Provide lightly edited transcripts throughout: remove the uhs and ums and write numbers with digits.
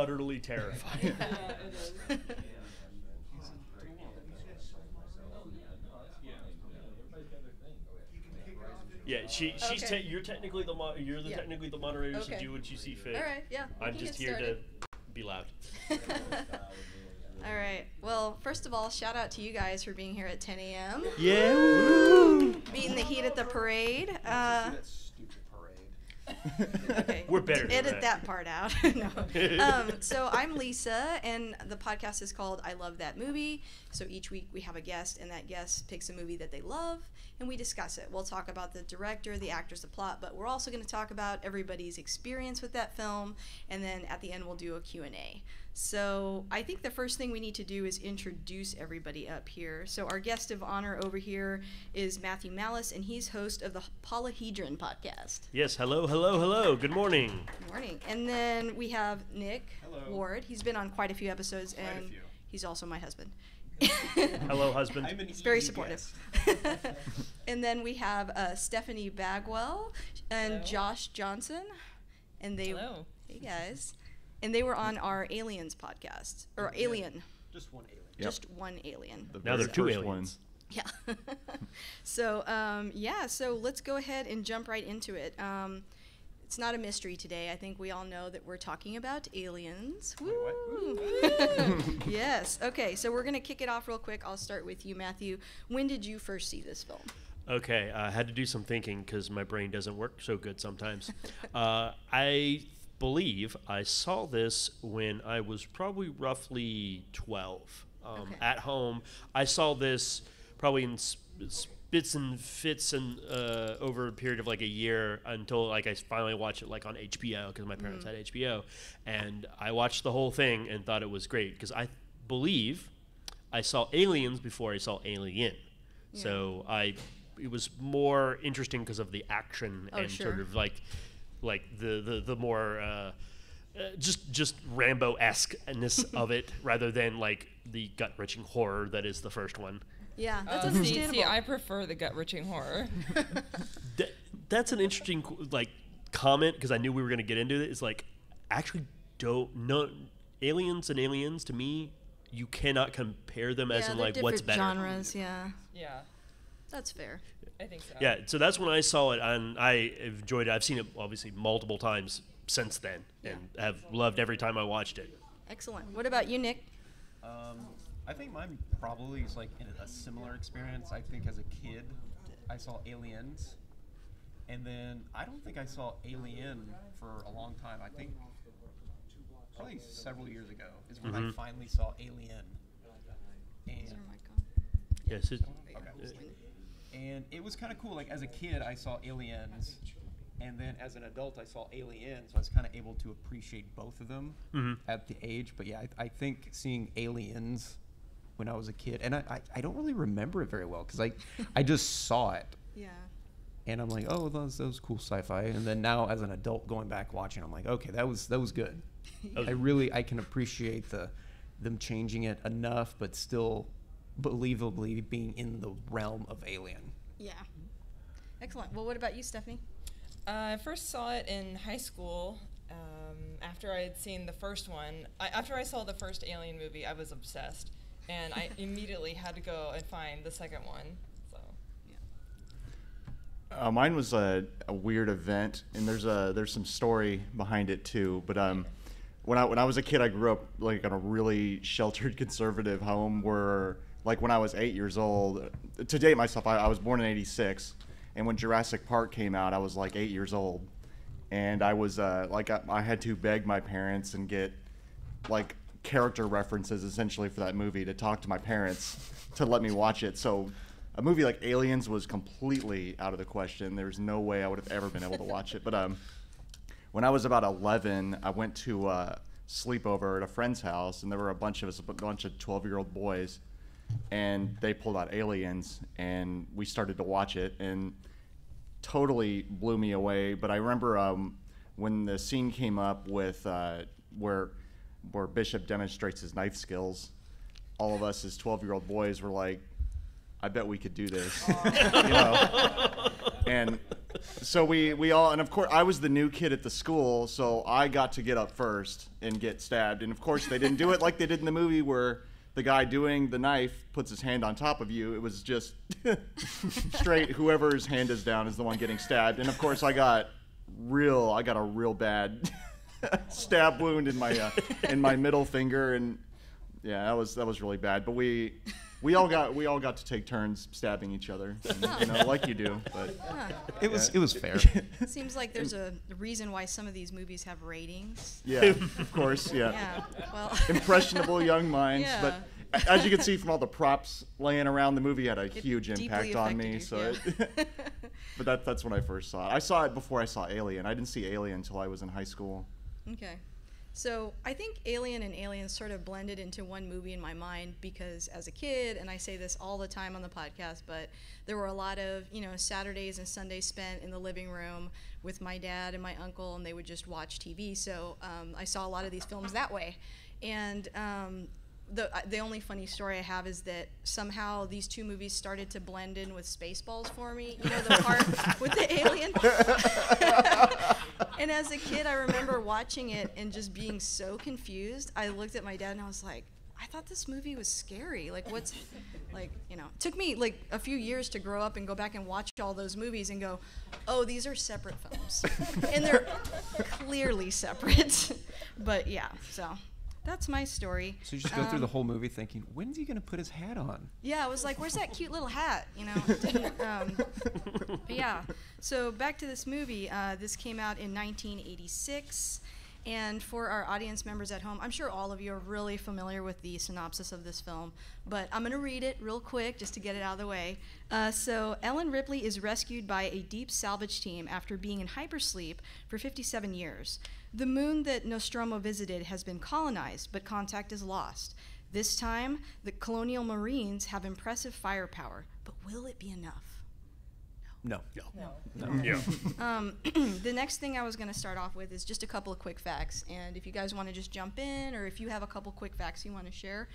utterly terrifying. Yeah, she's Okay. you're technically Yeah. technically the moderator, so Okay. do what you see fit. All right, yeah, we I'm can just get here to started. be loud. All right. Well, first of all, shout out to you guys for being here at 10 a.m. Yeah. Woo! Beating the heat at the parade. That stupid parade. Okay. We're better than Edit that. that part out. No. So I'm Lisa, and the podcast is called I Love That Movie. So each week we have a guest, and that guest picks a movie that they love, and we discuss it. We'll talk about the director, the actors, the plot, but we're also going to talk about everybody's experience with that film, and then at the end we'll do a Q&A. So I think the first thing we need to do is introduce everybody up here. So our guest of honor over here is Matthew Malice, and he's host of the Polyhedron podcast. Yes, hello. Good morning. Good morning. And then we have Nick Hello. Ward. He's been on quite a few episodes, Quite a and few. he's also my husband. Hello, husband. I'm an He's very easy supportive. guest. And then we have Stephanie Bagwell and Hello. Josh Johnson. And they, Hello. hey guys. And they were on our Aliens podcast, or Alien, Just one alien. Yep. just one alien. The Now very they're two first aliens. Yeah. So, so let's go ahead and jump right into it. It's not a mystery today. I think we all know that we're talking about aliens. Wait, what? Woo! Yes. Okay, so we're going to kick it off real quick. I'll start with you, Matthew. When did you first see this film? Okay, I had to do some thinking because my brain doesn't work so good sometimes. I believe I saw this when I was probably roughly 12. Okay. At home, I saw this probably in spits and fits and over a period of like a year until like I finally watched it like on HBO because my parents had HBO, and I watched the whole thing and thought it was great because I believe I saw Aliens before I saw Alien. Yeah. So it was more interesting because of the action Oh, and sure. sort of like the more just Rambo-esque-ness of it rather than like the gut-wrenching horror that is the first one. Yeah, that's See, understandable. I prefer the gut-wrenching horror. That's an interesting like comment because I knew we were going to get into it. It's like actually don't know Aliens and Aliens to me you cannot compare them as yeah, in they're like what's different better. genres, yeah. Yeah, That's fair. I think so. Yeah, so that's when I saw it, and I enjoyed it. I've seen it obviously multiple times since then, and have loved every time I watched it. Excellent. What about you, Nick? I think mine probably is like in a similar experience. I think as a kid, I saw Aliens, and then I don't think I saw Alien for a long time. I think probably several years ago is when I finally saw Alien, and Yes, and it was kind of cool. Like as a kid, I saw Aliens, and then as an adult, I saw Alien. So I was kind of able to appreciate both of them at the age. But yeah, I think seeing Aliens when I was a kid, and I don't really remember it very well because I just saw it, Yeah. and I'm like, oh, that was cool sci-fi. And then now as an adult going back watching, I'm like, okay, that was good. I can appreciate them changing it enough, but still believably being in the realm of Alien. Yeah. Excellent. Well, what about you, Stephanie? I first saw it in high school after I had seen the first one. After I saw the first Alien movie, I was obsessed, and I immediately had to go and find the second one. So. Mine was a weird event, and there's some story behind it too. But when I was a kid, I grew up like in a really sheltered conservative home where, like, when I was 8 years old, to date myself, I was born in '86, and when Jurassic Park came out, I was like 8 years old, and I was I had to beg my parents and get like character references essentially for that movie to talk to my parents to let me watch it. So a movie like Aliens was completely out of the question. There was no way I would have ever been able to watch it. But when I was about 11, I went to sleepover at a friend's house, and there were a bunch of us, a bunch of 12-year-old boys, and they pulled out Aliens, and we started to watch it, and totally blew me away. But I remember when the scene came up with where Bishop demonstrates his knife skills, all of us as 12-year-old boys were like, I bet we could do this. You know? And So we all, and of course I was the new kid at the school, so I got to get up first and get stabbed. And of course they didn't do it like they did in the movie where the guy doing the knife puts his hand on top of you. It was just straight whoever's hand is down is the one getting stabbed. And of course I got a real bad stab wound in my middle finger, and yeah, that was really bad. But we all got to take turns stabbing each other, and, like you do. But It was fair. Seems like there's a reason why some of these movies have ratings. yeah, of course, yeah. Yeah. Well. Impressionable young minds, Yeah. but as you can see from all the props laying around, the movie had a huge deeply impact on affected me. you, So, yeah. but that's when I first saw it. I saw it before I saw Alien. I didn't see Alien until I was in high school. Okay. So I think Alien and Aliens sort of blended into one movie in my mind because as a kid, and I say this all the time on the podcast, but there were a lot of, Saturdays and Sundays spent in the living room with my dad and my uncle, and they would just watch TV. So I saw a lot of these films that way. And the only funny story I have is that somehow these two movies started to blend in with Spaceballs for me. You know, the part with the alien. And as a kid, I remember watching it and just being so confused. I looked at my dad and I was like, I thought this movie was scary. Like, what's, it took me like a few years to grow up and go back and watch all those movies and go, oh, these are separate films. And they're clearly separate. But yeah, so that's my story. So you just go through the whole movie thinking, when's he gonna put his hat on? Yeah, I was like, where's that cute little hat? But yeah, so back to this movie. This came out in 1986. And for our audience members at home, I'm sure all of you are really familiar with the synopsis of this film, but I'm going to read it real quick just to get it out of the way. So Ellen Ripley is rescued by a deep salvage team after being in hypersleep for 57 years. The moon that Nostromo visited has been colonized, but contact is lost. This time, the colonial Marines have impressive firepower, but will it be enough? No. Yeah. The next thing I was going to start off with is just a couple of quick facts. And if you guys want to just jump in, or if you have a couple quick facts you want to share,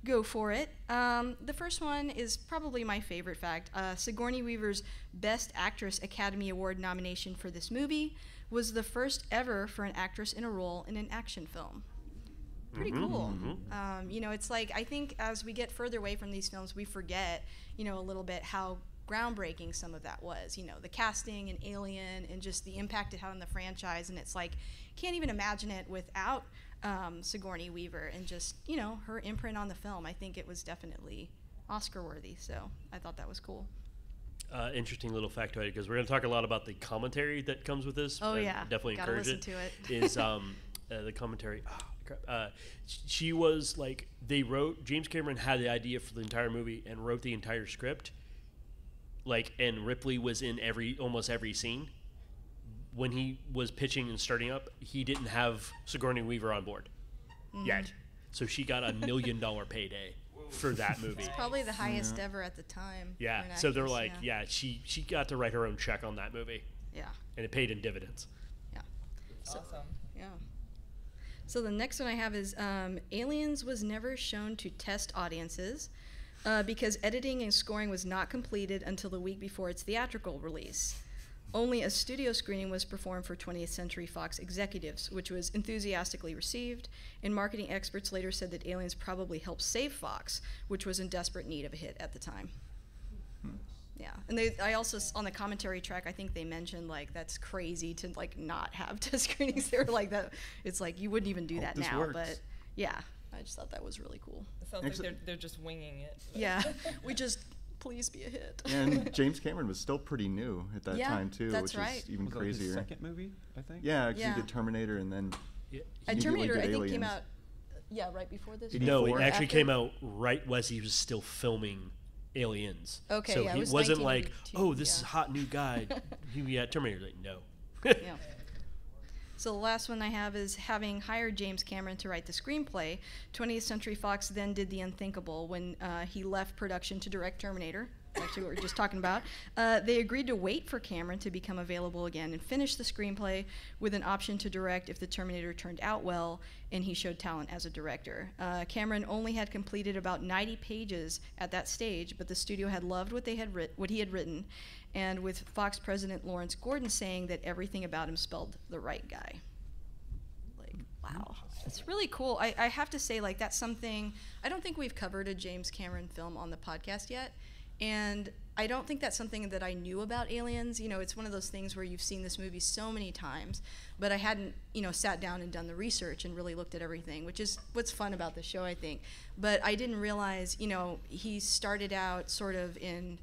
go for it. The first one is probably my favorite fact. Sigourney Weaver's Best Actress Academy Award nomination for this movie was the first ever for an actress in a role in an action film. Pretty cool. It's like, I think as we get further away from these films, we forget, a little bit how groundbreaking some of that was, the casting and Alien and just the impact it had on the franchise. And it's like, can't even imagine it without Sigourney Weaver and just, her imprint on the film. I think it was definitely Oscar worthy. So I thought that was cool. Interesting little factoid, because we're going to talk a lot about the commentary that comes with this. Oh, yeah. Definitely Gotta encourage listen it. to it. Is the commentary. Oh, crap. She was like, James Cameron had the idea for the entire movie and wrote the entire script. And Ripley was in almost every scene. When he was pitching and starting up, he didn't have Sigourney Weaver on board yet. So she got $1 million payday for that movie. It's probably the highest ever at the time. Yeah. for an So they're actress, like, she got to write her own check on that movie. Yeah. And it paid in dividends. Yeah. Awesome. Yeah. So the next one I have is Aliens was never shown to test audiences because editing and scoring was not completed until the week before its theatrical release. Only a studio screening was performed for 20th Century Fox executives, which was enthusiastically received, and marketing experts later said that Aliens probably helped save Fox, which was in desperate need of a hit at the time. Yeah, and I also, on the commentary track, I think they mentioned, that's crazy to, not have test screenings. They were like, that. It's like, you wouldn't even do that this now, works. but yeah, I just thought that was really cool. It sounds like they're just winging it. Yeah, please be a hit. And James Cameron was still pretty new at that Yeah, time too, that's which right. is even Was that his crazier. second movie, I think? Yeah, 'cause Yeah. he did Terminator and then Yeah. immediately Terminator, did I think, came Aliens. out, right before this? Did No, Before? it actually After? came out right as he was still filming Aliens. Okay, so yeah, it he was wasn't like, 1982, this is yeah. hot new guy. Terminator. Like, no. Yeah. So the last one I have is, having hired James Cameron to write the screenplay, 20th Century Fox then did the unthinkable when he left production to direct Terminator. actually what we were just talking about. They agreed to wait for Cameron to become available again and finish the screenplay with an option to direct if the Terminator turned out well and he showed talent as a director. Cameron only had completed about 90 pages at that stage, but the studio had loved what he had written, and with Fox president Lawrence Gordon saying that everything about him spelled the right guy. Like, wow. It's really cool. I have to say, like, that's something, I don't think we've covered a James Cameron film on the podcast yet, and I don't think that's something that I knew about Aliens. You know, it's one of those things where you've seen this movie so many times, but I hadn't, you know, sat down and done the research and really looked at everything, which is what's fun about the show, I think. But I didn't realize, you know, he started out sort of in,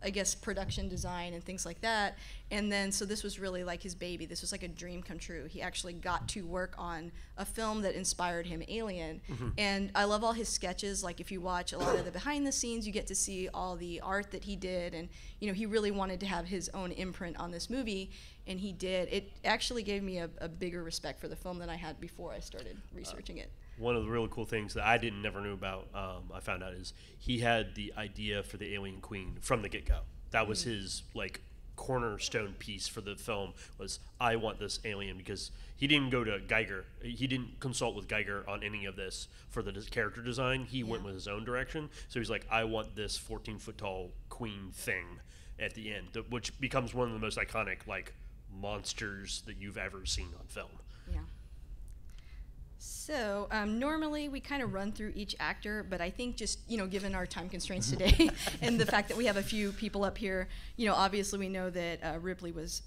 I guess, production design and things like that. And then, so this was really like his baby. This was like a dream come true. He actually got to work on a film that inspired him, Alien. And I love all his sketches. Like, if you watch a lot of the behind the scenes, you get to see all the art that he did. And, you know, he really wanted to have his own imprint on this movie, and he did. It actually gave me a bigger respect for the film than I had before I started researching it. One of the really cool things that I never knew about, I found out, is he had the idea for the Alien Queen from the get-go. That was his, like, cornerstone piece for the film, was, I want this alien, because he didn't go to Geiger. He didn't consult with Geiger on any of this for the character design. He went with his own direction. So he's like, I want this 14-foot-tall queen thing at the end, which becomes one of the most iconic, like, monsters that you've ever seen on film. Yeah. So normally we kind of run through each actor, but I think just, you know, given our time constraints today and the fact that we have a few people up here, you know, obviously we know that Ripley was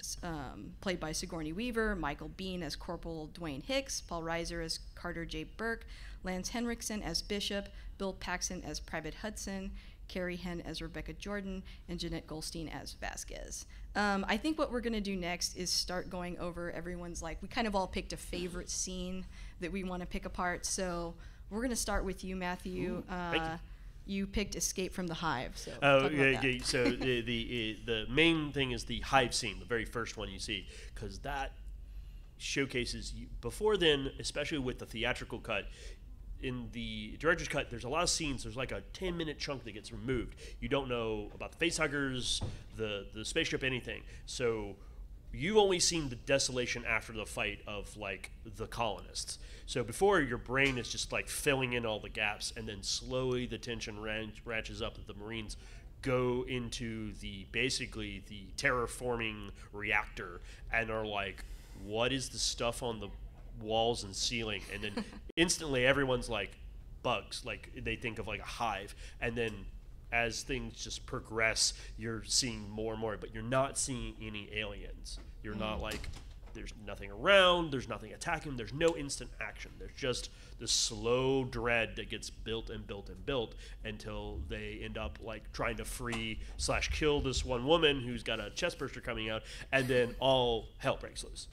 played by Sigourney Weaver, Michael Biehn as Corporal Dwayne Hicks, Paul Reiser as Carter J. Burke, Lance Henriksen as Bishop, Bill Paxton as Private Hudson, Carrie Henn as Rebecca Jordan, and Jeanette Goldstein as Vasquez. I think what we're going to do next is start going over everyone's, like, we kind of all picked a favorite scene that we want to pick apart. So we're going to start with you, Matthew. Thank you. You picked Escape from the Hive. So Oh, talk about yeah, that. yeah. So the main thing is the hive scene, the very first one you see, because that showcases you. Before then, especially with the theatrical cut, in the director's cut, there's a lot of scenes. There's like a 10-minute chunk that gets removed. You don't know about the facehuggers, the spaceship, anything. So you've only seen the desolation after the fight of, like, the colonists. So before, your brain is just, like, filling in all the gaps, and then slowly the tension ratchets up that the Marines go into basically the terraforming reactor and are like, what is the stuff on the walls and ceiling? And then instantly everyone's like, bugs. Like, they think of like a hive. And then as things just progress, you're seeing more and more, but you're not seeing any aliens. You're not like, there's nothing around, there's nothing attacking, there's no instant action. There's just this slow dread that gets built and built and built until they end up like trying to free/kill this one woman who's got a chest burster coming out, and then all hell breaks loose.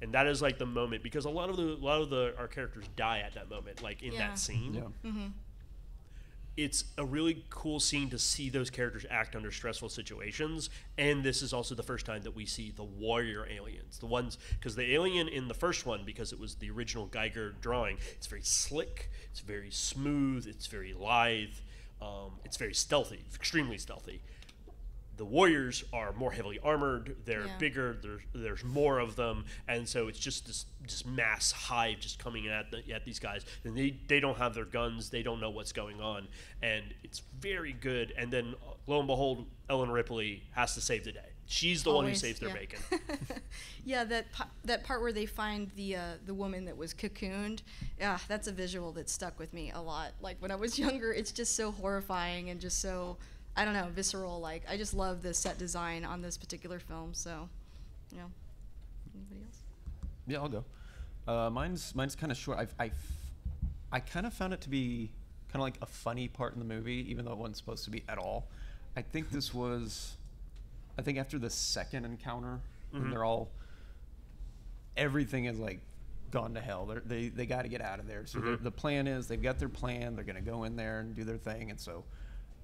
And that is like the moment, because a lot of our characters die at that moment, like in that scene. Yeah. It's a really cool scene to see those characters act under stressful situations. And this is also the first time that we see the warrior aliens, the ones, because the alien in the first one, because it was the original Geiger drawing, it's very slick, it's very smooth, it's very lithe, it's very stealthy, extremely stealthy. The warriors are more heavily armored, they're bigger, there's more of them, and so it's just this mass hive just coming at these guys. And they don't have their guns, they don't know what's going on, and it's very good. And then lo and behold, Ellen Ripley has to save the day. She's the one who saves their bacon. Yeah, that part where they find the woman that was cocooned, that's a visual that stuck with me a lot. Like, when I was younger, it's just so horrifying and just so, I don't know, visceral. Like, I just love the set design on this particular film. So, you know, anybody else? Yeah, I'll go. Mine's kind of short. I kind of found it to be kind of like a funny part in the movie, even though it wasn't supposed to be at all. I think this was, after the second encounter, when they're all, everything is like gone to hell. They got to get out of there. So the plan is, they've got their plan. They're going to go in there and do their thing, and so.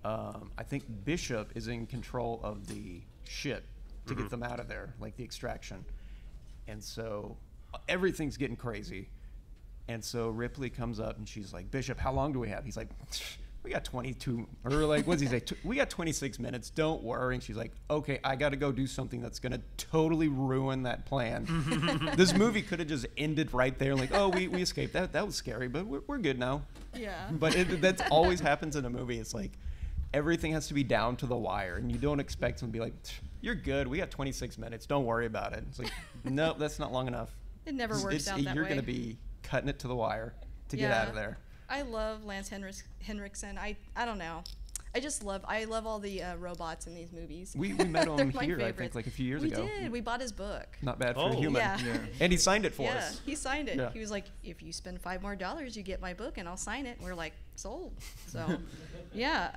I think Bishop is in control of the ship to get them out of there, like the extraction. And so everything's getting crazy. And so Ripley comes up and she's like, Bishop, how long do we have? He's like, we got 22, or like, what does he say? We got 26 minutes. Don't worry. And she's like, okay, I got to go do something that's going to totally ruin that plan. This movie could have just ended right there. Like, oh, we escaped. That was scary, but we're good now. Yeah. But that always happens in a movie. It's like everything has to be down to the wire, and you don't expect them to be like, you're good. We got 26 minutes. Don't worry about it. It's like, nope, that's not long enough. It never works out that way. You're going to be cutting it to the wire to get out of there. I love Lance Henriksen. I don't know. I love all the robots in these movies. We met They're him my here, I think, favorites. like a few years ago. We did. We bought his book. Not bad for Oh. a human. Yeah. And he signed it for Yeah, us. he signed it. Yeah. He was like, if you spend $5 more, you get my book and I'll sign it. We're like, sold. So, yeah.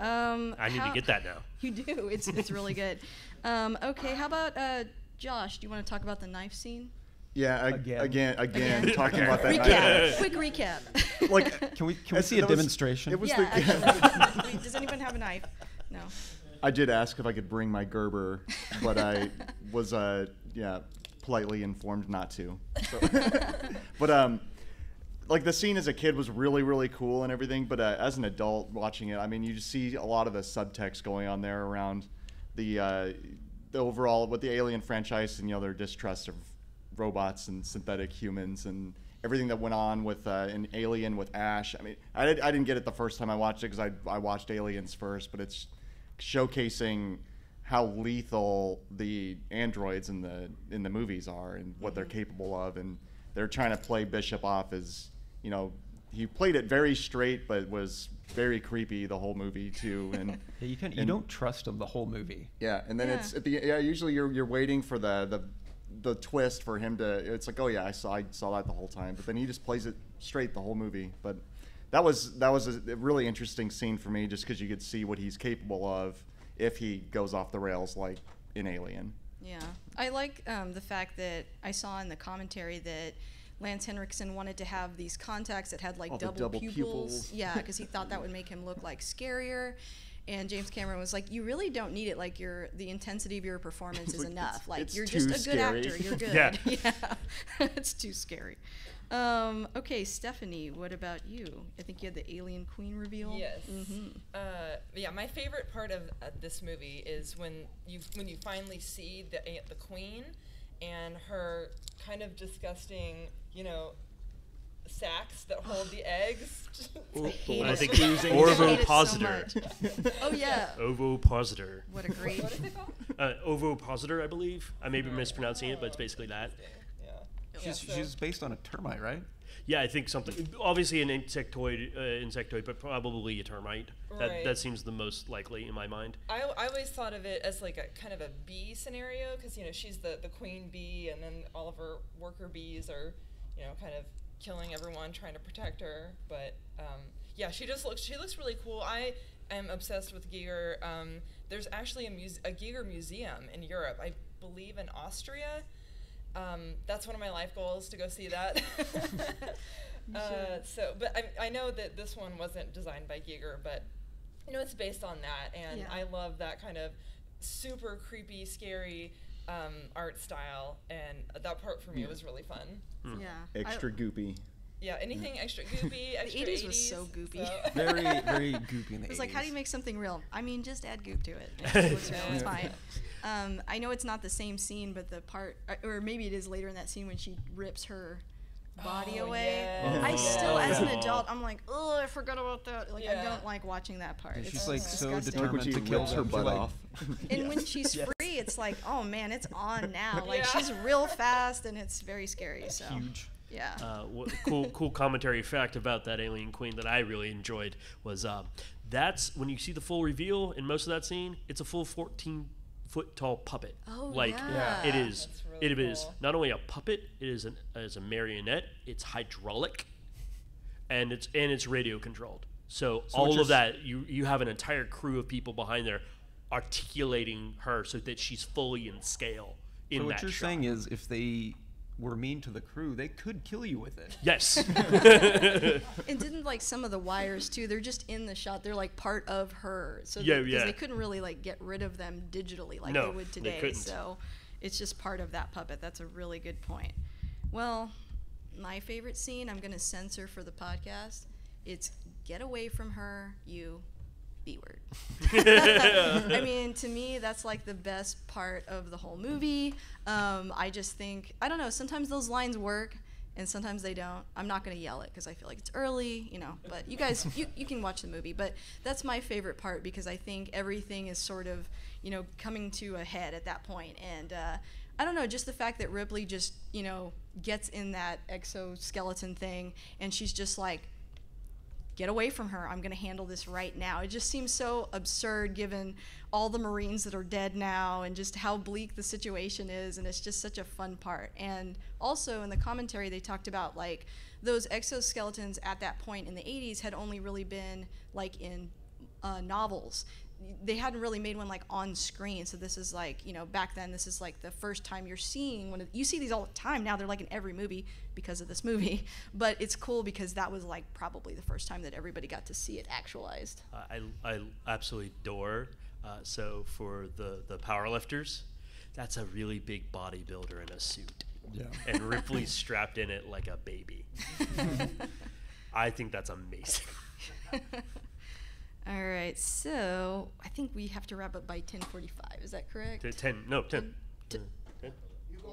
I need to get that now. You do. It's really good. Okay, how about Josh? Do you want to talk about the knife scene? Yeah, Again. again, talking about that. Recap. Quick recap. Like, Can we see a demonstration? It was Yeah. the, Actually, does anyone have a knife? No. I did ask if I could bring my Gerber, but I was politely informed not to. So but like the scene as a kid was really, really cool and everything, but as an adult watching it, I mean, you just see a lot of the subtext going on there around the overall with the Alien franchise and their distrust of robots and synthetic humans and everything that went on with an Alien with Ash. I mean, I didn't get it the first time I watched it because I watched Aliens first, but it's showcasing how lethal the androids in the movies are and what they're capable of, and they're trying to play Bishop off as he played it very straight, but was very creepy the whole movie too. And Yeah, you don't trust him the whole movie. yeah, and then Yeah. it's at the usually you're waiting for the twist for him to. It's like, oh yeah, I saw that the whole time, but then he just plays it straight the whole movie. But that was a really interesting scene for me, just because you could see what he's capable of if he goes off the rails like in Alien. Yeah, I like the fact that I saw in the commentary that Lance Henriksen wanted to have these contacts that had like Oh, the double double pupils. pupils. Yeah, because he thought that would make him look like scarier. And James Cameron was like, "You really don't need it. Like the intensity of your performance is Like, enough. Like it's you're too just a good scary." actor. You're good." Yeah. Yeah, it's too scary. Okay, Stephanie, what about you? I think you had the Alien Queen reveal. Yes. Mm-hmm. Yeah, my favorite part of this movie is when you finally see the queen and her kind of disgusting, sacks that hold the eggs. I hate I it. think I hate it so ovipositor. much. Oh yeah. Ovipositor. What a great. What is it called? Ovipositor, I believe. I may be mispronouncing it, but it's basically that. Yeah. She's based on a termite, right? Yeah, I think something. Obviously, an insectoid, but probably a termite. Right. That seems the most likely in my mind. I always thought of it as like a kind of a bee scenario because she's the queen bee and then all of her worker bees are kind of killing everyone trying to protect her. But yeah, she looks really cool. I am obsessed with Giger. There's actually a Giger museum in Europe, I believe in Austria. That's one of my life goals, to go see that. But I know that this one wasn't designed by Giger, but it's based on that, and Yeah. I love that kind of super creepy, scary art style, and that part for me was really fun. Yeah. Extra goopy. Yeah, anything extra goopy, extra 80s was so goopy. Very, very goopy in the 80s. It's like, how do you make something real? I mean, just add goop to it. It looks real. It's fine. I know it's not the same scene, but the part, or maybe it is later in that scene when she rips her body away. yes. I still, as an Oh. adult, I'm like, oh, I forgot about that. Like, I Yeah. don't like watching that part. Yeah, It's she's like so disgusting. Like when determined she to kill rips her them. butt She's like- off. And when she's free, it's like, oh man, it's on now. Like Yeah. she's real fast, and it's very scary. So Huge. yeah. Cool commentary fact about that Alien Queen that I really enjoyed was that's when you see the full reveal in most of that scene, it's a full 14-foot tall puppet. Oh, like yeah. it is. That's really It is cool. not only a puppet, it is a marionette. It's hydraulic, and it's radio controlled. So what all you're of that, you have an entire crew of people behind there articulating her so that she's fully in scale in So that what you're shot. saying is, if they were mean to the crew, they could kill you with it. Yes. And didn't like some of the wires too? They're just in the shot. They're like part of her. So Yeah, because yeah. they couldn't really like get rid of them digitally like No, they would they today. couldn't. So it's just part of that puppet. That's a really good point. Well, my favorite scene I'm gonna censor for the podcast. It's get away from her, you. B word. I mean, to me, that's like the best part of the whole movie. I just think, I don't know, sometimes those lines work and sometimes they don't. I'm not going to yell it because I feel like it's early, you know, but you guys, you can watch the movie. But that's my favorite part because I think everything is sort of, you know, coming to a head at that point. And I don't know, just the fact that Ripley just, you know, gets in that exoskeleton thing and she's just like, get away from her. I'm going to handle this right now. It just seems so absurd given all the Marines that are dead now and just how bleak the situation is. And it's just such a fun part. And also in the commentary, they talked about like those exoskeletons at that point in the 80s had only really been like in novels. They hadn't really made one like on screen. So this is like, you know, back then this is like the first time you're seeing one. You see these all the time now. They're like in every movie because of this movie. But it's cool because that was like probably the first time that everybody got to see it actualized. I absolutely adore. So for the powerlifters, that's a really big bodybuilder in a suit. Yeah. And Ripley's strapped in it like a baby. I think that's amazing. All right, so I think we have to wrap up by 10:45. Is that correct? 10. No, 10. 10.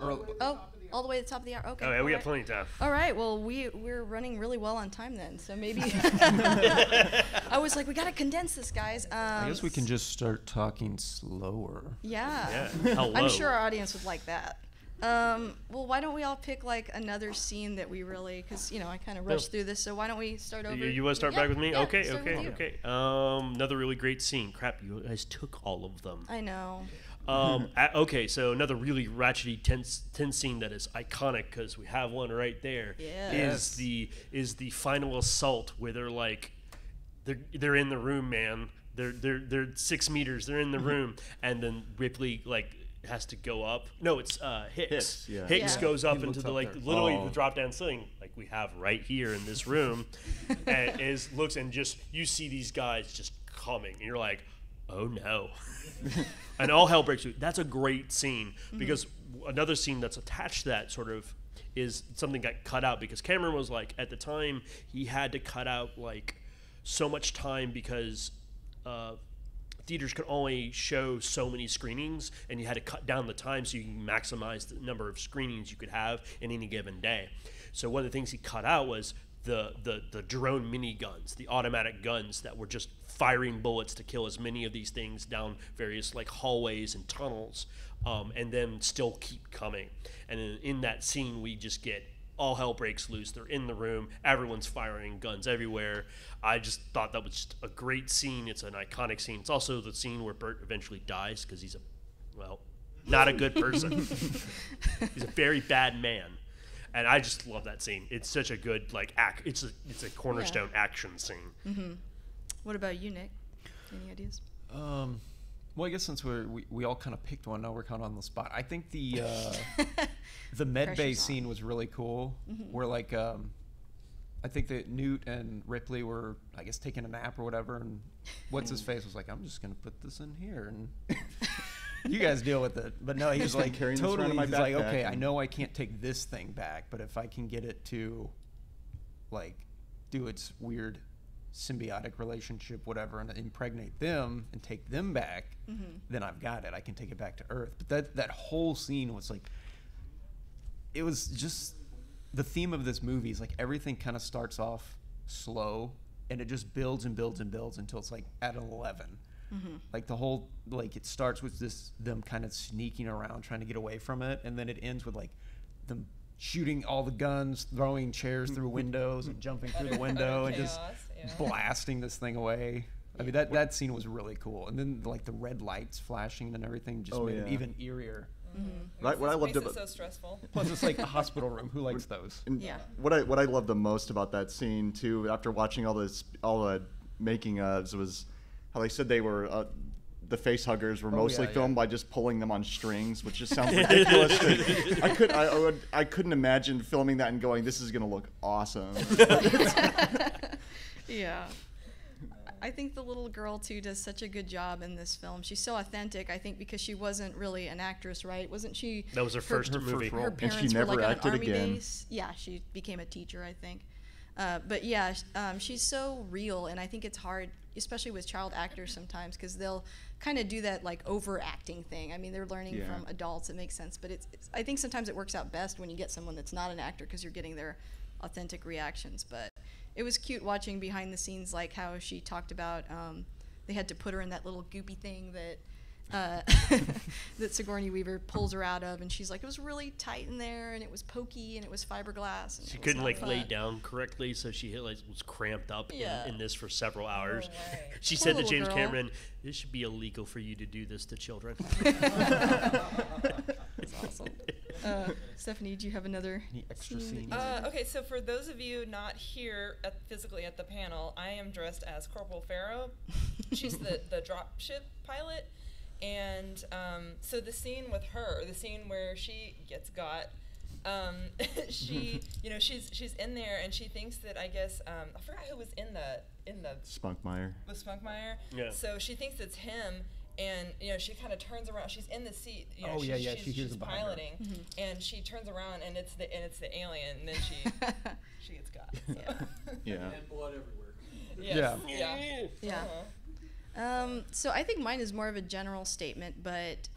Oh, all the way to the top of the hour. Okay. Oh, yeah, we all got plenty of time. All right. Well, we're running really well on time then. So maybe I was like, we gotta condense this, guys. I guess we can just start talking slower. Yeah. Yeah. Hello. I'm sure our audience would like that. Well, why don't we all pick like another scene that we really, because you know I kind of rushed through this, so why don't we start over? You want to start Yeah, back with me? yeah, Okay. start with you. Another really great scene. Crap, you guys took all of them. I know. Okay, so another really ratchety tense scene that is iconic because we have one right there. Yes. Is the final assault where they're like they're in the room, man. They're 6 meters. They're in the room, and then Ripley like has to go up. No, it's Hicks. Yeah. Hicks Yeah. goes up He into looks the up like there. literally Oh. the drop down ceiling like we have right here in this room, and looks and just you see these guys just coming, and you're like, oh no. And all hell breaks loose. That's a great scene because another scene that's attached to that sort of is something got cut out because Cameron was like, at the time, he had to cut out like so much time because theaters could only show so many screenings and you had to cut down the time so you can maximize the number of screenings you could have in any given day. So one of the things he cut out was the drone miniguns, the automatic guns that were just firing bullets to kill as many of these things down various like hallways and tunnels, and then still keep coming. And in that scene, we just get all hell breaks loose. They're in the room. Everyone's firing guns everywhere. I just thought that was just a great scene. It's an iconic scene. It's also the scene where Bert eventually dies because he's not a good person. He's a very bad man. And I just love that scene. It's such a good like it's a cornerstone action scene. What about you, Nick? Any ideas? Well, I guess since we all kind of picked one, now we're kind of on the spot. I think the med bay Pressure's scene was really cool. Where like I think that Newt and Ripley were, I guess, taking a nap or whatever, and what's his face was like, I'm just gonna put this in here and you guys deal with it. But no, he was like carrying this around totally. in my He's like, backpack okay, I and- know I can't take this thing back, but if I can get it to like do its weird symbiotic relationship, whatever, and impregnate them and take them back, then I've got it. I can take it back to Earth. But that whole scene was like, it was just the theme of this movie is like everything kind of starts off slow and it just builds and builds and builds until it's like at an 11. Like the whole, like it starts with them kind of sneaking around trying to get away from it, and then it ends with like them shooting all the guns, throwing chairs through windows and jumping through the window and just chaos, yeah. blasting this thing away. I mean, that scene was really cool. And then like the red lights flashing and everything just Oh, made it yeah. even eerier. Right, what I loved Makes it about so stressful. Plus it's like a hospital room. Who likes those? and Yeah. what I loved the most about that scene too, after watching all the making ofs, was how they said they were the face huggers were mostly yeah, filmed yeah. by just pulling them on strings, which just sounds ridiculous. I couldn't imagine filming that and going, this is gonna look awesome. Yeah. I think the little girl too does such a good job in this film. She's so authentic. I think because she wasn't really an actress, right? Wasn't she? That was her first movie. Her And she parents never were like acted on an army again. base. Yeah, she became a teacher, I think. But yeah, she's so real, and I think it's hard. especially with child actors sometimes, because they'll kind of do that like overacting thing. I mean, they're learning from adults. It makes sense, but it's I think sometimes it works out best when you get someone that's not an actor, because you're getting their authentic reactions. But it was cute watching behind the scenes, like how she talked about they had to put her in that little goopy thing that that Sigourney Weaver pulls her out of, and she's like, it was really tight in there, and it was pokey, and it was fiberglass. And she couldn't like lay down correctly, so she like was cramped up in this for several hours. She said to James Cameron, "This should be illegal for you to do this to children." That's awesome. Stephanie, do you have another extra scene? Okay, so for those of you not here physically at the panel, I am dressed as Corporal Farrow. She's the dropship pilot. And so the scene with her, the scene where she gets got, she, she's in there and she thinks that, I guess, I forgot who was in the Spunkmeyer. Was Spunkmeyer? Yeah. So she thinks it's him, and she kind of turns around. She's in the seat. She's piloting, and she turns around and it's the alien, and then she gets got. So. Yeah. And blood everywhere. Yes. Yeah. Uh-huh. So I think mine is more of a general statement, but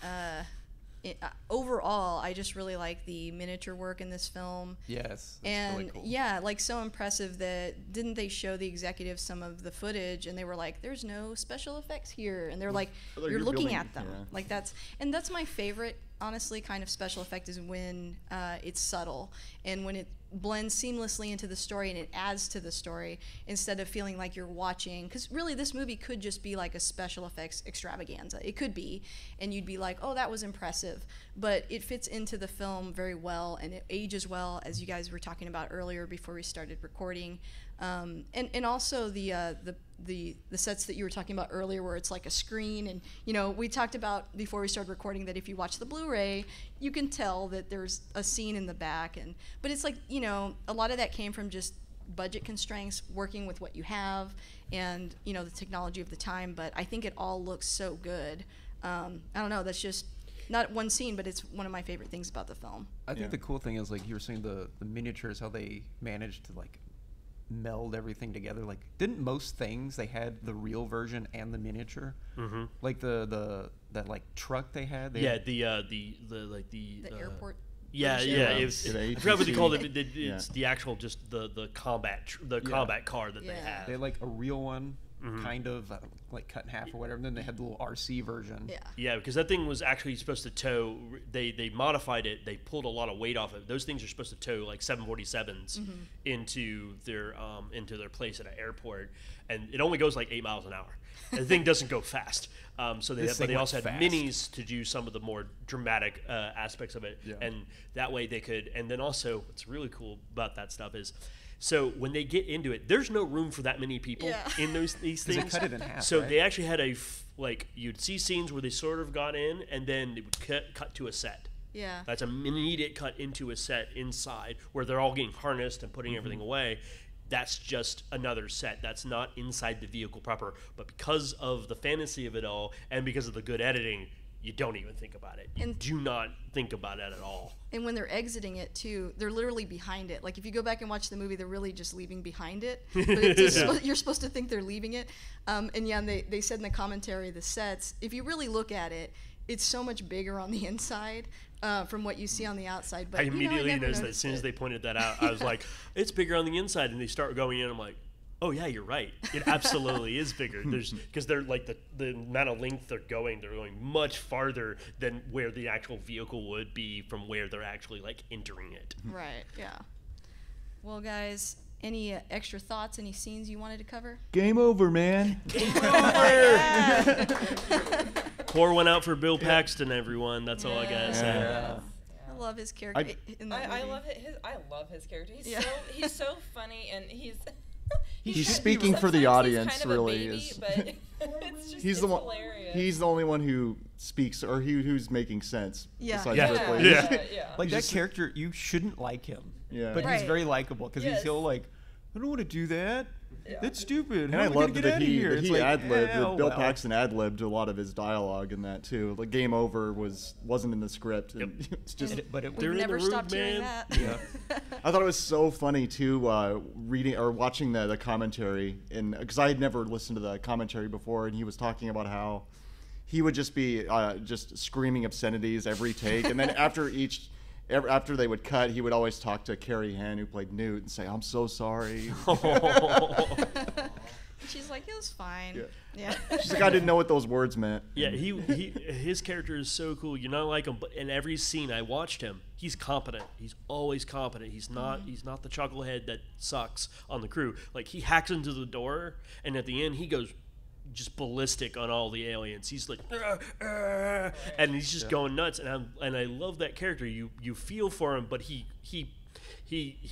overall, I just really like the miniature work in this film. Yes, that's and really cool. yeah, like so impressive that didn't they show the executives some of the footage, and they were like, "There's no special effects here," and they're like, "You're looking building, at them." yeah. Like that's my favorite, honestly, kind of special effect is when it's subtle and when it blends seamlessly into the story and it adds to the story instead of feeling like you're watching, because really this movie could just be like a special effects extravaganza. It could be, and you'd be like, oh, that was impressive, but it fits into the film very well, and it ages well, as you guys were talking about earlier before we started recording. And also the sets that you were talking about earlier, where it's like a screen, and we talked about before we started recording that if you watch the Blu-ray, you can tell that there's a scene in the back, but it's like a lot of that came from just budget constraints, working with what you have, and the technology of the time. But I think it all looks so good. I don't know. That's just not one scene, but it's one of my favorite things about the film. I think the cool thing is, like you were saying, the miniatures, how they managed to like meld everything together. Like, didn't most things they had the real version and the miniature? Mm-hmm. Like that like truck they had. The airport. Yeah, version. yeah. It was, I forgot what they called it. It's the actual just the combat combat car that they had. They had like a real one, kind of like cut in half or whatever. And then they had the little RC version. Yeah. Yeah, because that thing was actually supposed to tow. They modified it. They pulled a lot of weight off it. Those things are supposed to tow like 747s into their place at an airport, and it only goes like 8 miles an hour. And the thing doesn't go fast. So they also had minis to do some of the more dramatic aspects of it, and that way they could. And then also, what's really cool about that stuff is, so when they get into it, there's no room for that many people in these things. They cut it in half. So right? they actually had you'd see scenes where they sort of got in, and then they would cut to a set. Yeah. That's an immediate cut into a set inside where they're all getting harnessed and putting everything away. That's just another set. That's not inside the vehicle proper. But because of the fantasy of it all and because of the good editing, you don't even think about it. You do not think about it at all. And when they're exiting it too, they're literally behind it. Like if you go back and watch the movie, they're really just leaving behind it. But it's just, you're supposed to think they're leaving it. And they said in the commentary, the sets, if you really look at it, it's so much bigger on the inside from what you see on the outside. But I immediately I never noticed that as soon as they pointed that out. I was like, it's bigger on the inside. And they start going in. I'm like, oh yeah, you're right. It absolutely is bigger. Because they're like the amount of length they're going much farther than where the actual vehicle would be from where they're actually like entering it. Right. Yeah. Well, guys, any extra thoughts? Any scenes you wanted to cover? Game over, man. Pour one out for Bill Paxton, everyone. That's all I gotta say. Yeah. I love his character in that movie. I love his character. He's so funny, and he's speaking for the audience. Kind of really a baby, is. But it's just, He's the one. hilarious. He's the only one who speaks, or who's making sense. Yeah. Besides Yeah. Ripley. Yeah. Like that just- character, you shouldn't like him. Yeah. But Right. he's very likable because Yes. he'll like I don't want to do that. That's stupid. And How I am I gonna loved get that out of here? that It's he like, ad-libbed, oh, Bill well. Paxton ad-libbed a lot of his dialogue in that too. Like Game Over wasn't in the script. And it's just, But it, They're We've in the never room, stopped hearing man. that. yeah. I thought it was so funny too, reading or watching the commentary, and because I had never listened to the commentary before, and he was talking about how he would just be just screaming obscenities every take, and then after they would cut, he would always talk to Carrie Henn, who played Newt, and say, "I'm so sorry." She's like, it was fine. Yeah. Yeah. She's like, "I didn't know what those words meant." Yeah, his character is so cool. You're not like him, but in every scene I watched him, he's competent. He's always competent. He's not the chucklehead that sucks on the crew. Like he hacks into the door, and at the end he goes just ballistic on all the aliens. He's like, and he's just going nuts. And I love that character. You feel for him, but he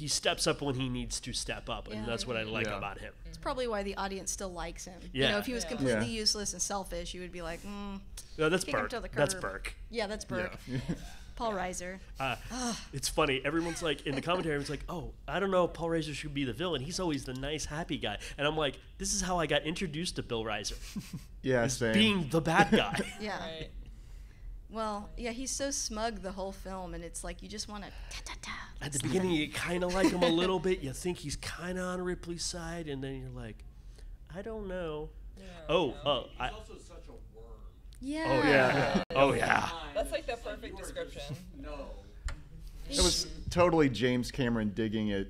steps up when he needs to step up, and Yeah. that's what I like Yeah. about him. It's probably why the audience still likes him. Yeah. You know, if he was Yeah. completely Yeah. useless and selfish, you would be like, No, that's kick him Burke. to the That's curb. Burke. Yeah, that's Burke. Paul Reiser. It's funny. Everyone's like in the commentary. It's like, oh, I don't know if Paul Reiser should be the villain. He's always the nice, happy guy. And I'm like, this is how I got introduced to Bill Reiser, Yeah, same. being the bad guy. Yeah. Right. Well, yeah, he's so smug the whole film, and it's like you just want to ta-ta-ta. At the beginning, you kind of like him a little bit. You think he's kind of on Ripley's side, and then you're like, I don't know. Yeah. Oh, He's also such a worm. Yeah. oh yeah, oh yeah. That's like the perfect description. No. It was totally James Cameron digging at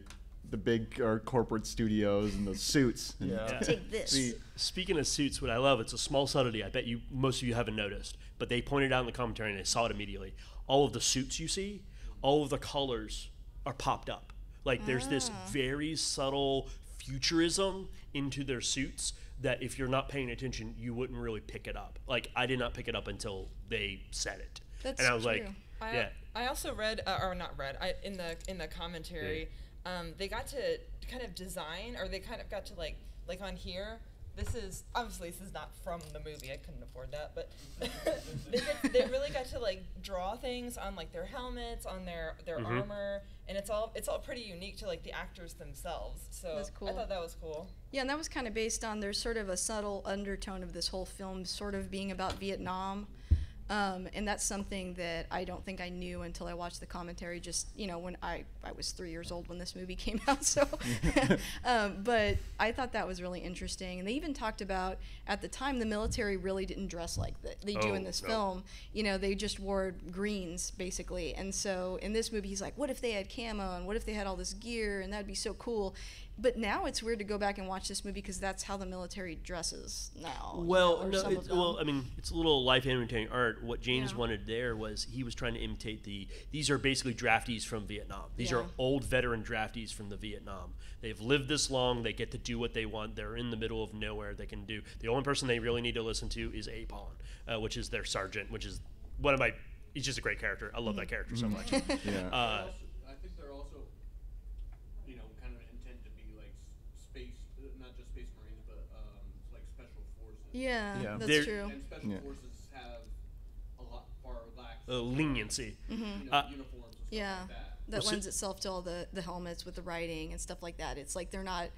the big corporate studios and the suits. And Yeah. Take this. See, Speaking of suits, what I love, it's a small subtlety. I bet most of you haven't noticed, but they pointed out in the commentary, and I saw it immediately. All of the suits you see, all of the colors are popped up. Like there's this very subtle futurism into their suits that if you're not paying attention, you wouldn't really pick it up. Like I did not pick it up until they said it, That's and I was like, true. yeah. I also read, or not read, in the commentary, they got to kind of design, or they kind of got to like on here. This is not from the movie. I couldn't afford that, but they really got to like draw things on like their helmets, on their armor, and it's all pretty unique to like the actors themselves. So That's cool. I thought that was cool. Yeah, and that was kind of based on there's sort of a subtle undertone of this whole film sort of being about Vietnam. And that's something that I don't think I knew until I watched the commentary. Just when I was 3 years old when this movie came out, so. But I thought that was really interesting, and they even talked about at the time the military really didn't dress like they do in this no. film. They just wore greens basically, and so in this movie he's like, what if they had camo and what if they had all this gear and that'd be so cool. But now it's weird to go back and watch this movie because that's how the military dresses now. Well, or no, some of them. I mean, it's a little life imitating art. What James Yeah. wanted there was he was trying to imitate these are basically draftees from Vietnam. These are Yeah. old veteran draftees from the Vietnam. They've lived this long. They get to do what they want. They're in the middle of nowhere. They can do. The only person they really need to listen to is Apon, which is their sergeant, which is one of my. He's just a great character. I love that character so much. yeah. I think they're also, kind of intended to be like space, not just space marines, but like special forces. Yeah, Yeah. that's They're- true. And special Yeah. forces have a lot far lax Leniency. uniforms and Mm-hmm. stuff Yeah, like that. that Well, lends itself to all the helmets with the writing and stuff like that. It's like they're not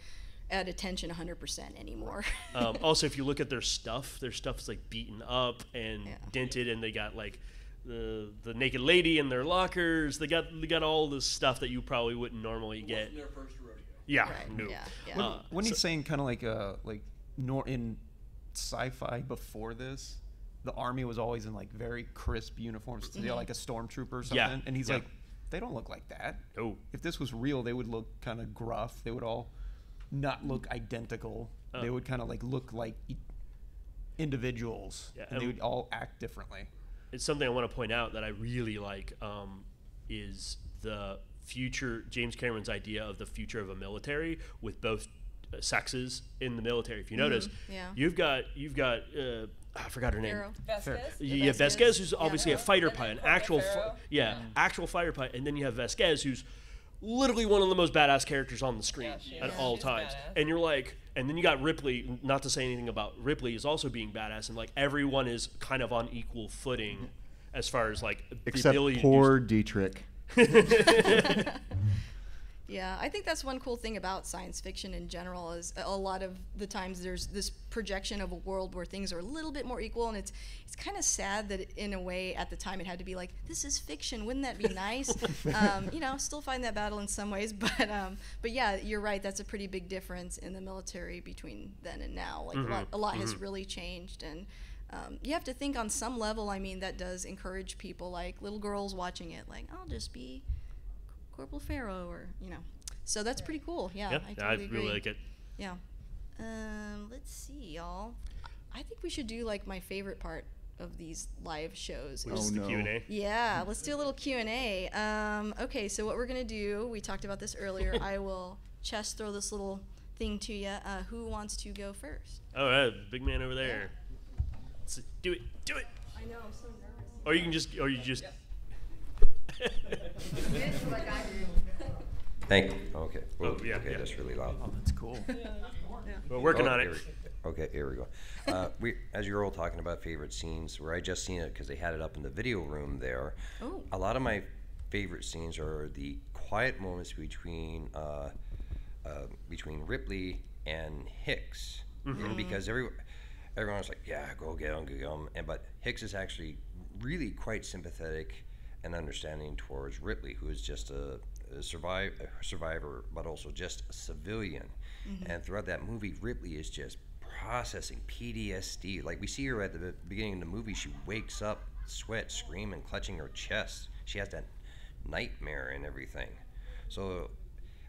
at attention 100% anymore. Also, if you look at their stuff's like beaten up and Yeah. dented, and they got like the naked lady in their lockers. They got all this stuff that you probably wouldn't normally It get. wasn't their first rodeo. Yeah, Right, no. yeah, yeah. When he's saying kind of like in sci-fi before this, the army was always in like very crisp uniforms, like a stormtrooper or something. Yeah, And he's yeah. like, they don't look like that. No. If this was real, they would look kind of gruff. They would all not look identical. They would kind of like look like individuals, Yeah, and they and- would all act differently. It's something I want to point out that I really like is the future, James Cameron's idea of the future of a military with both sexes in the military. If you notice, yeah. you've got I forgot her name. Pharaoh. Vasquez? You have Vasquez. Vasquez, who's Yeah. obviously a fighter And pilot, an Colin actual, Farrell. actual fighter pilot, and then you have Vasquez, who's literally one of the most badass characters on the screen Yeah, she at is. all She's times. badass. And you're like, and then you got Ripley. Not to say anything about Ripley, is also being badass, and like everyone is kind of on equal footing as far as like the Except ability poor Dietrich. to do Yeah, I think that's one cool thing about science fiction in general is a lot of the times there's this projection of a world where things are a little bit more equal, and it's kind of sad that in a way at the time it had to be like, this is fiction, wouldn't that be nice? You know, still find that battle in some ways, but yeah, you're right. That's a pretty big difference in the military between then and now. Like a lot has really changed, and you have to think on some level. I mean, that does encourage people, like little girls watching it, like I'll just be Corporal Pharaoh, or you know. So that's pretty cool. Yeah, I totally agree. Really like it. Yeah. Let's see, y'all. I think we should do like my favorite part of these live shows. Which is the Q&A. Yeah, let's do a little Q&A. Okay, so what we're gonna do, we talked about this earlier. I will chest throw this little thing to you. Who wants to go first? All right, big man over there. Do it. I know, I'm so nervous. Or you just. Like I do. Thank you. Okay. Oh, yeah, Okay, yeah. that's really loud. Oh, that's cool. We're working on here it. Okay, here we go. As you're all talking about favorite scenes, where I just seen it because they had it up in the video room there. Oh. A lot of my favorite scenes are the quiet moments between Ripley and Hicks, and because everyone's like, yeah, go get him, but Hicks is actually really quite sympathetic and understanding towards Ripley, who is just a survivor, but also just a civilian. And throughout that movie, Ripley is just processing PTSD. Like we see her at the beginning of the movie, she wakes up, sweat, screaming, clutching her chest. She has that nightmare and everything. So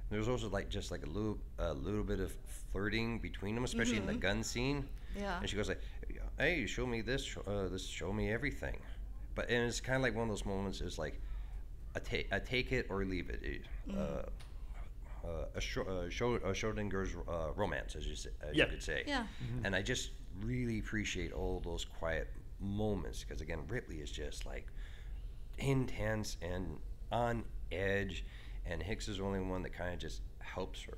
there's also just a little bit of flirting between them, especially in the gun scene. Yeah. And she goes like, "Hey, show me this, show me everything." And it's kind of like one of those moments. Is like, I take it or leave it. A Schrodinger's romance, as you could say. Yeah. And I just really appreciate all those quiet moments because again, Ripley is just like intense and on edge, and Hicks is the only one that kind of just helps her.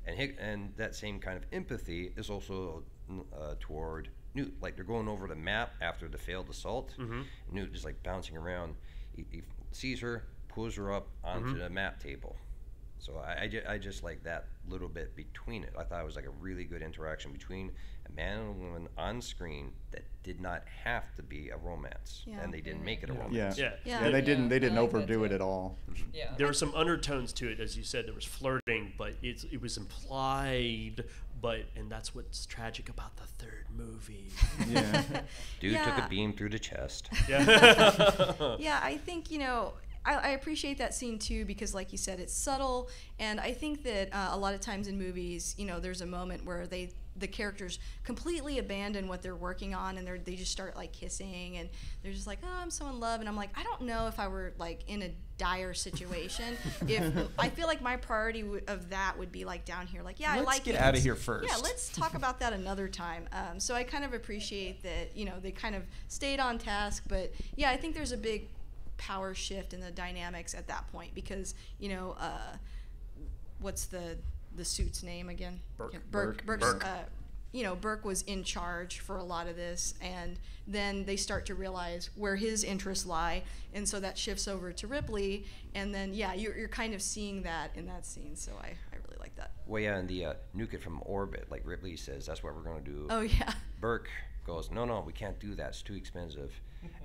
And that same kind of empathy is also toward Newt. Like they're going over the map after the failed assault. Newt is like bouncing around. He sees her, pulls her up onto the map table. So I just like that little bit between it. I thought it was like a really good interaction between a man and a woman on screen that did not have to be a romance, and they didn't make it a romance. Yeah. They didn't I like that overdo it too. at all. Yeah. There were some undertones to it, as you said. There was flirting, but it was implied. And that's what's tragic about the third movie. Yeah. Dude took a beam through the chest. Yeah, I think, you know, I appreciate that scene too because, like you said, it's subtle, and I think that a lot of times in movies, you know, there's a moment where the characters completely abandon what they're working on, and they just start like kissing, and they're just like, oh, I'm so in love, and I'm like, I don't know if I were like in a dire situation, if I feel like my priority of that would be like down here, like, yeah, I like. Let's get out of here first. Yeah, let's talk about that another time. So I kind of appreciate that, you know, they kind of stayed on task, but yeah, I think there's a big power shift in the dynamics at that point because, you know, what's the suit's name again? Burke. You know, Burke was in charge for a lot of this, and then they start to realize where his interests lie, and so that shifts over to Ripley, and then yeah, you're kind of seeing that in that scene. So I really like that. Well, yeah, and the nuke it from orbit, like Ripley says, that's what we're going to do. Oh yeah. Burke goes, no, we can't do that. It's too expensive.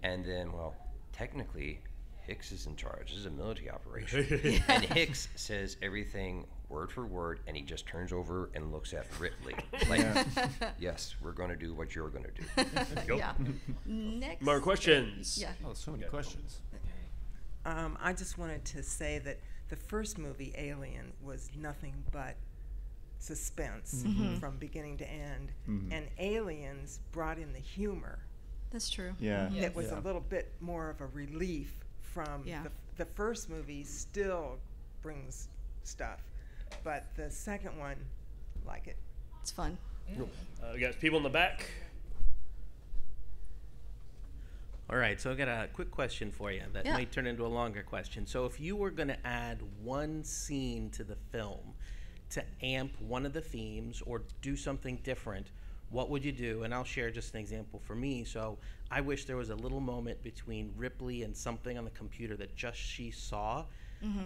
And then, well, technically, Hicks is in charge. This is a military operation. And Hicks says everything word for word, and he just turns over and looks at Ripley. Like, yes, we're going to do what you're going to do. Yeah. Next. More questions. Yeah. Oh, so many questions. I just wanted to say that the first movie, Alien, was nothing but suspense from beginning to end. And Aliens brought in the humor. That's true. Yeah. That was a little bit more of a relief from the first movie. Still brings stuff, but the second one, like it. It's fun. We got people in the back. All right, so I got a quick question for you that might turn into a longer question. So if you were going to add one scene to the film to amp one of the themes or do something different, what would you do? And I'll share just an example for me. So I wish there was a little moment between Ripley and something on the computer that just she saw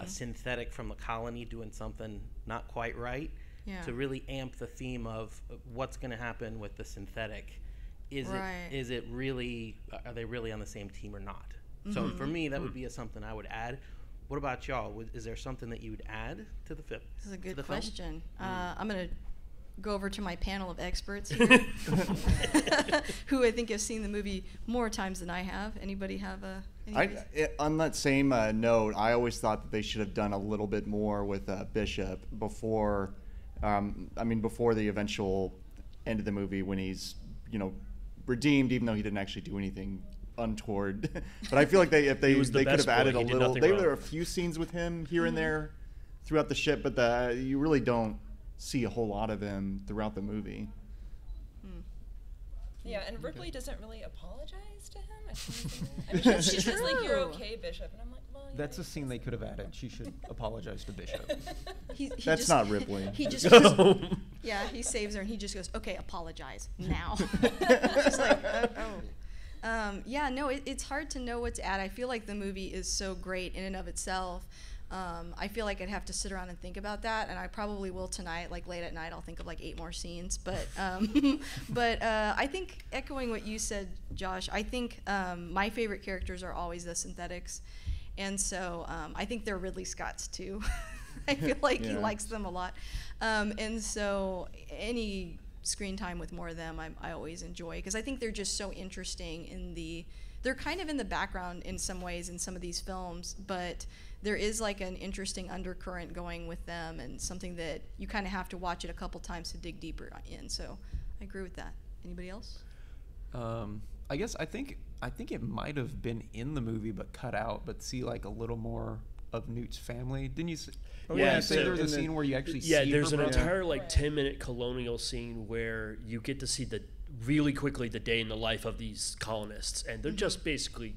a synthetic from the colony doing something not quite right, Yeah. to really amp the theme of what's going to happen with the synthetic. Right. Is it really, are they really on the same team or not? So for me, that would be something I would add. What about y'all? Is there something that you would add to the film? This is a to good the film? question. I'm going to go over to my panel of experts here, who I think have seen the movie more times than I have. Anybody have any On that same note, I always thought that they should have done a little bit more with Bishop before, before the eventual end of the movie when he's, redeemed, even though he didn't actually do anything untoward. But I feel like they could have added a little. There are a few scenes with him here and there throughout the ship, but you really don't see a whole lot of him throughout the movie. Yeah, and Ripley doesn't really apologize to him. I mean, she says like, "You're okay, Bishop," and I'm like, "Well, yeah, That's a scene they could have added. She should apologize to Bishop. That's not Ripley. He just goes, yeah, he saves her and he just goes, "Okay, apologize now." She's like, oh. Yeah, no, it's hard to know what to add. I feel like the movie is so great in and of itself. I feel like I'd have to sit around and think about that, and I probably will tonight. Like late at night, I'll think of like 8 more scenes. But I think echoing what you said, Josh, I think my favorite characters are always the synthetics, and so I think they're Ridley Scott's too. I feel like he likes them a lot, and so any screen time with more of them, I always enjoy, because I think they're just so interesting they're kind of in the background in some ways in some of these films, but there is like an interesting undercurrent going with them, and something that you kind of have to watch it a couple times to dig deeper in. So I agree with that. Anybody else? I guess I think it might have been in the movie but cut out, but see like a little more of Newt's family. Didn't you? Yeah, say there was a scene where you actually see there's her an brother? entire like 10-minute colonial scene where you get to see really quickly the day in the life of these colonists, and they're just basically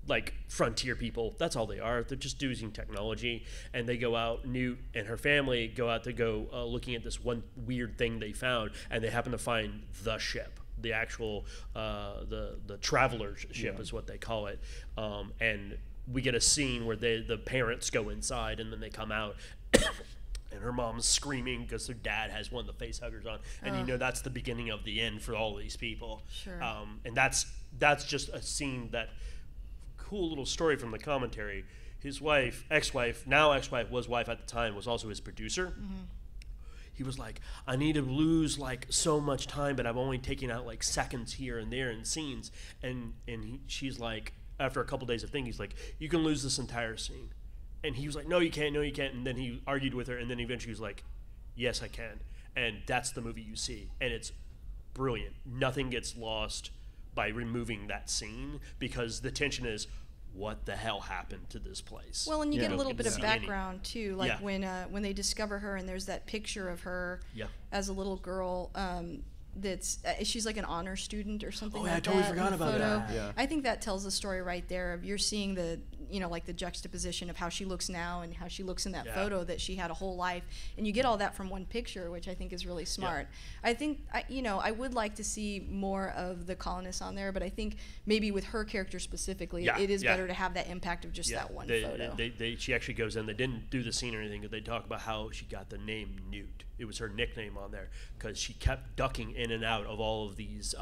like frontier people. That's all they are. They're just using technology, and they go out. Newt and her family go out to go looking at this one weird thing they found, and they happen to find the ship, the actual the traveler's ship is what they call it, and we get a scene where the parents go inside and then they come out. And her mom's screaming because her dad has one of the face huggers on, and that's the beginning of the end for all these people. Sure. And that's just a scene, that cool little story from the commentary. His wife, ex-wife, now ex-wife, was wife at the time, was also his producer. He was like, I need to lose like so much time, but I'm only taking out like seconds here and there in scenes. And she's like, after a couple days of thinking, he's like, you can lose this entire scene. And he was like, no, you can't. And then he argued with her, and then eventually he was like, yes, I can. And that's the movie you see. And it's brilliant. Nothing gets lost by removing that scene, because the tension is, what the hell happened to this place? Well, and you get a little bit of see background too, like Yeah. when they discover her, and there's that picture of her Yeah. as a little girl. That's she's like an honor student or something. Oh, yeah, like I totally that in forgot the about photo. that. Yeah. I think that tells the story right there. Of you're seeing the like the juxtaposition of how she looks now and how she looks in that photo, that she had a whole life, and you get all that from one picture, which I think is really smart. I think I would like to see more of the colonists on there, but I think maybe with her character specifically, it is better to have that impact of just that one photo. She actually goes in. They didn't do the scene or anything, but they talk about how she got the name Newt. It was her nickname on there because she kept ducking in and out of all of these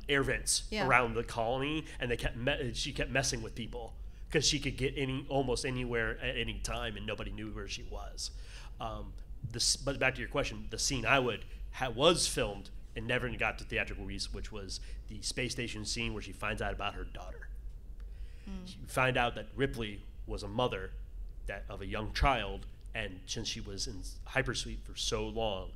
air vents around the colony, and she kept messing with people because she could get almost anywhere at any time, and nobody knew where she was. But back to your question, the scene was filmed and never got to theatrical release, which was the space station scene where she finds out about her daughter. She find out that Ripley was a mother of a young child, and since she was in hypersleep for so long,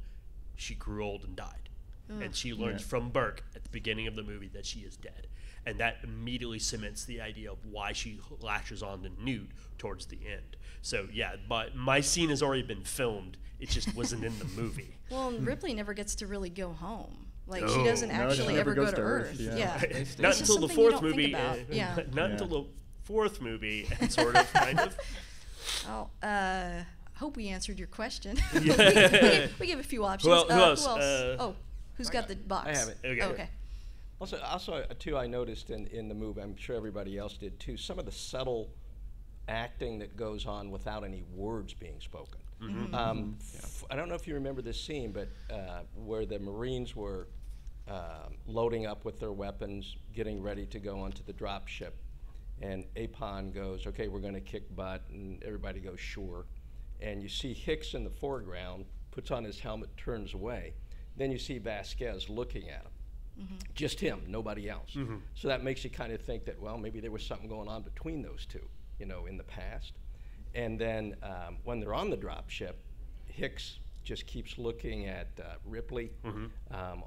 she grew old and died. And she learns from Burke at the beginning of the movie that she is dead. And that immediately cements the idea of why she latches on to Newt towards the end. So, but my scene has already been filmed. It just wasn't in the movie. Well, and Ripley never gets to really go home. Like, No. she doesn't No, actually she ever never go goes to to Earth. Earth, yeah. Yeah. Not It's just until the something you fourth don't think movie. about. Yeah. Not until the fourth movie, and sort of, kind of. Oh, hope we answered your question. Yeah. we gave a few options. Who else? Who's got the box? I have it. Okay. Oh, okay. Also, too, I noticed in the movie, I'm sure everybody else did too, some of the subtle acting that goes on without any words being spoken. I don't know if you remember this scene, but where the Marines were loading up with their weapons, getting ready to go onto the drop ship, and Apon goes, "Okay, we're going to kick butt," and everybody goes, "Sure." And you see Hicks in the foreground, puts on his helmet, turns away. Then you see Vasquez looking at him. Just him, nobody else. So that makes you kind of think that, well, maybe there was something going on between those two, you know, in the past. And then when they're on the drop ship, Hicks just keeps looking at Ripley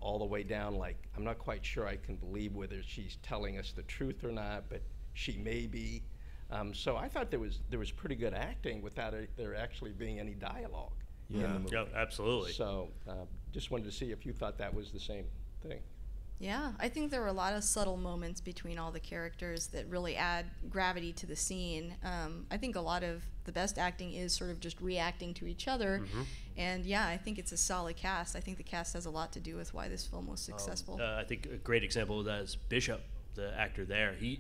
all the way down, like, I'm not quite sure I can believe whether she's telling us the truth or not, but she may be. So I thought there was pretty good acting without there actually being any dialogue in the movie. Yeah, absolutely. So just wanted to see if you thought that was the same thing. Yeah, I think there were a lot of subtle moments between all the characters that really add gravity to the scene. I think a lot of the best acting is sort of just reacting to each other. And yeah, I think it's a solid cast. I think the cast has a lot to do with why this film was successful. I think a great example of that is Bishop, the actor there. He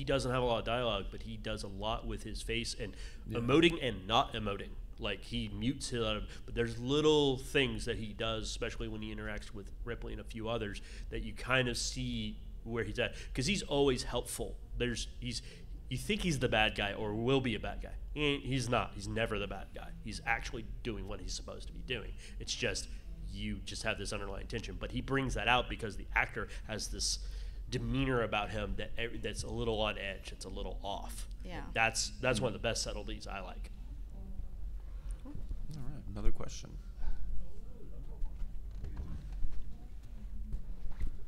doesn't have a lot of dialogue, but he does a lot with his face and emoting and not emoting. Like, he mutes it out of, but there's little things that he does, especially when he interacts with Ripley and a few others, that you kind of see where he's at, because he's always helpful. You think he's the bad guy or will be a bad guy. He's not. He's never the bad guy. He's actually doing what he's supposed to be doing. It's just, you just have this underlying tension, but he brings that out because the actor has this demeanor about him that's a little on edge. It's a little off. Yeah. That's one of the best subtleties I like. All right, another question.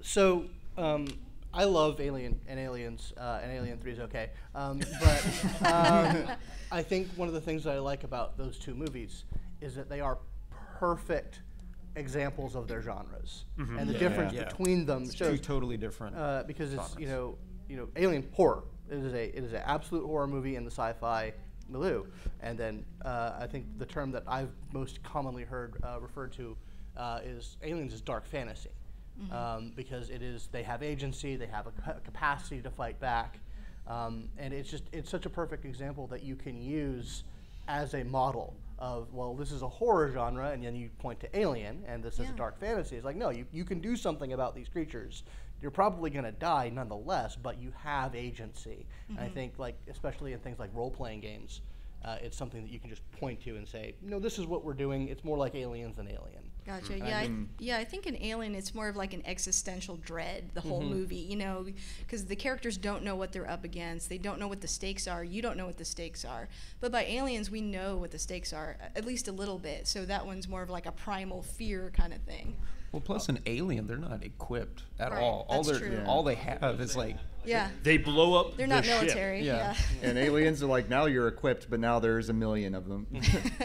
So, I love Alien and Aliens, and Alien 3 is okay. But I think one of the things that I like about those two movies is that they are perfect examples of their genres, and the difference between them It's shows two totally different. because it's genres. Alien horror. It is an absolute horror movie in the sci-fi milieu, and then I think the term that I've most commonly heard referred to is Aliens is dark fantasy, because they have agency, they have a capacity to fight back, and it's such a perfect example that you can use as a model of, well, this is a horror genre, and then you point to Alien, and this is a dark fantasy. It's like, no, you can do something about these creatures. You're probably going to die nonetheless, but you have agency. And I think, like, especially in things like role-playing games, it's something that you can just point to and say, no, this is what we're doing. It's more like Aliens than Alien. Gotcha. I think in Alien, it's more of like an existential dread, the whole movie, because the characters don't know what they're up against. They don't know what the stakes are. You don't know what the stakes are. But by Aliens, we know what the stakes are, at least a little bit. So that one's more of like a primal fear kind of thing. Well, plus an Alien, they're not equipped at Right, all. that's true. All they have is like. They blow up. They're not the ship. military. Yeah. And Aliens are like, now you're equipped, but now there's a million of them.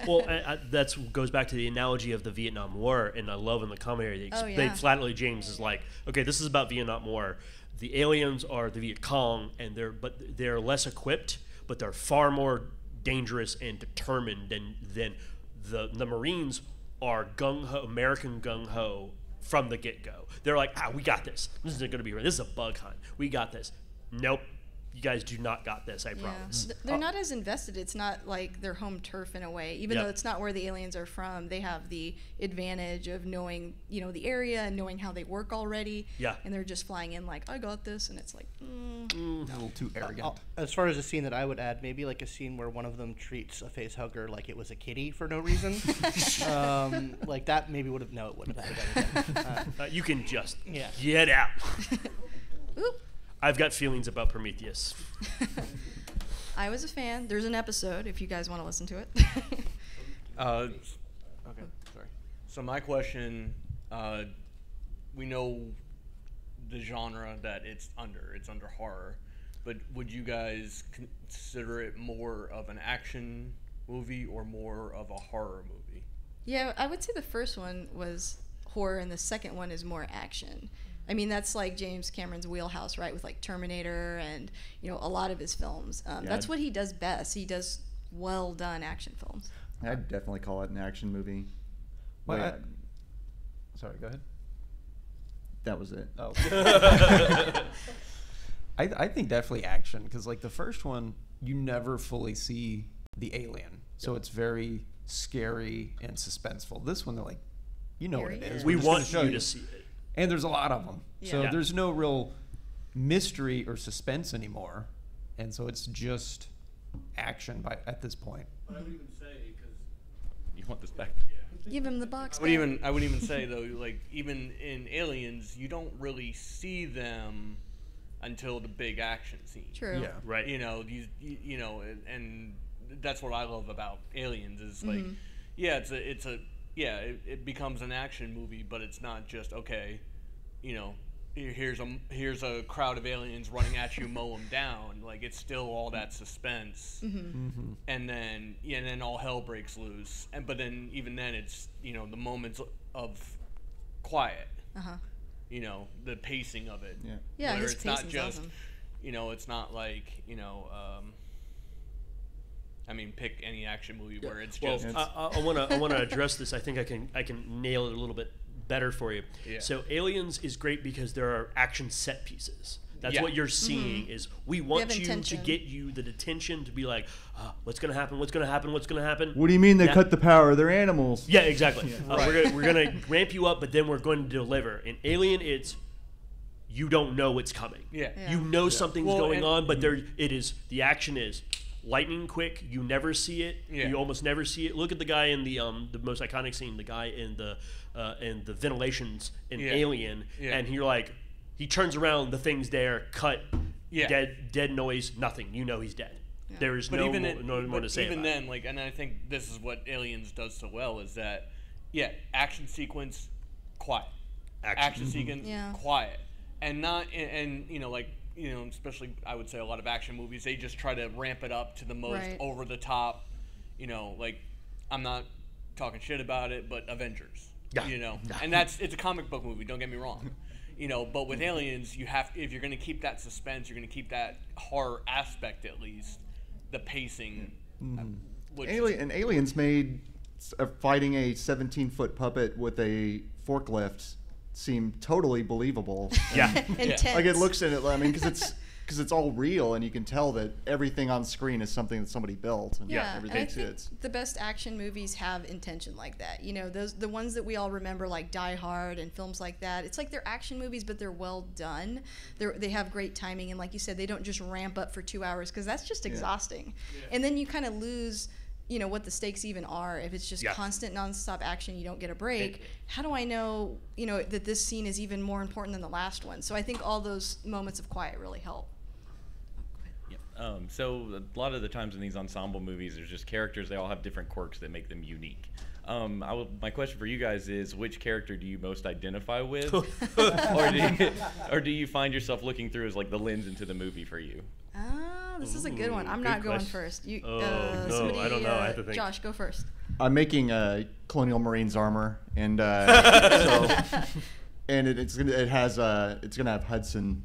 Well, that goes back to the analogy of the Vietnam War, and I love in the commentary they flatly, James is like, okay, this is about Vietnam War. The aliens are the Viet Cong, and they're less equipped, but they're far more dangerous and determined than the Marines are gung-ho, American gung-ho from the get-go. They're like, we got this. This isn't going to be right. This is a bug hunt. We got this. Nope. You guys do not got this, I promise. They're not as invested. It's not like their home turf in a way. Even though it's not where the aliens are from, they have the advantage of knowing, the area and knowing how they work already. Yeah. And they're just flying in like, I got this, and it's like, A little too arrogant. As far as a scene that I would add, maybe like a scene where one of them treats a face hugger like it was a kitty for no reason. Like that maybe would have, no, it wouldn't have been. You can just get out. Oop. I've got feelings about Prometheus. I was a fan. There's an episode if you guys want to listen to it. Okay, sorry. So my question, we know the genre that it's under horror, but would you guys consider it more of an action movie or more of a horror movie? Yeah, I would say the first one was horror and the second one is more action. I mean, that's like James Cameron's wheelhouse, right? With like Terminator and, a lot of his films. That's what he does best. He does well done action films. I'd definitely call it an action movie. Well, sorry, go ahead. That was it. Oh. I think definitely action, because like the first one, you never fully see the alien, so it's very scary and suspenseful. This one, they're like, you know what it is. We We're just want gonna show you to see it. And there's a lot of them, so Yeah. there's no real mystery or suspense anymore, and so it's just action at this point. But I would even say, because you want this back. Give him the box. I would even say though, like even in Aliens, you don't really see them until the big action scene. True. Yeah. Right. You know, you know, and that's what I love about Aliens is like, yeah, it becomes an action movie, but it's not just okay, you know, here's a crowd of aliens running at you, mow them down. Like it's still all that suspense, and then all hell breaks loose. But then even then, it's the moments of quiet. You know, the pacing of it. Yeah, where his it's not pacing's just awesome. it's not like I mean, pick any action movie where it's just. I want to address this. I think I can nail it a little bit better for you. Yeah. So Aliens is great because there are action set pieces. That's Yeah. what you're seeing is we want have you intention. to get you the attention to be like, what's going to happen? What's going to happen? What's going to happen? What do you mean they That- cut the power? They're animals. Yeah, exactly. We're gonna ramp you up, but then we're going to deliver. In Alien, it's you don't know what's coming. Yeah. You know something's Well, going and- on, but the action is lightning quick. You never see it. Yeah. You almost never see it. Look at the guy in the most iconic scene, the guy in the ventilations in Yeah. Alien, Yeah. and he turns around, the thing's there, cut, Yeah. dead noise, nothing. You know he's dead. There is But no even more to say even about it. then, like, and I think this is what Aliens does so well is that, yeah, action sequence, quiet, action sequence, Yeah. quiet, and not and especially I would say a lot of action movies they just try to ramp it up to the most Right. over the top, like I'm not talking shit about it, but Avengers, and it's a comic book movie. Don't get me wrong. But with Aliens, if you're going to keep that suspense, you're going to keep that horror aspect at least, the pacing. Which Aliens made fighting a 17-foot puppet with a forklift seem totally believable. Yeah. Intense. Like it looks in it. I mean, because it's all real, and you can tell that everything on screen is something that somebody built. And Yeah, and I everything think fits. the best action movies have intention like that. The ones that we all remember, like Die Hard and films like that. It's like they're action movies, but they're well done. They have great timing, and like you said, they don't just ramp up for 2 hours because that's just exhausting. And then you kind of lose. What the stakes even are if it's just constant nonstop action. You don't get a break. How do I know that this scene is even more important than the last one? So I think all those moments of quiet really help. So a lot of the times in these ensemble movies, there's just characters. They all have different quirks that make them unique. My question for you guys is, which character do you most identify with, or do you find yourself looking through as like the lens into the movie for you? This is a good one. I'm good not going question. first. You, No, somebody, I don't know. I have to think. Josh, go first. I'm making Colonial Marines armor, and and it's gonna have Hudson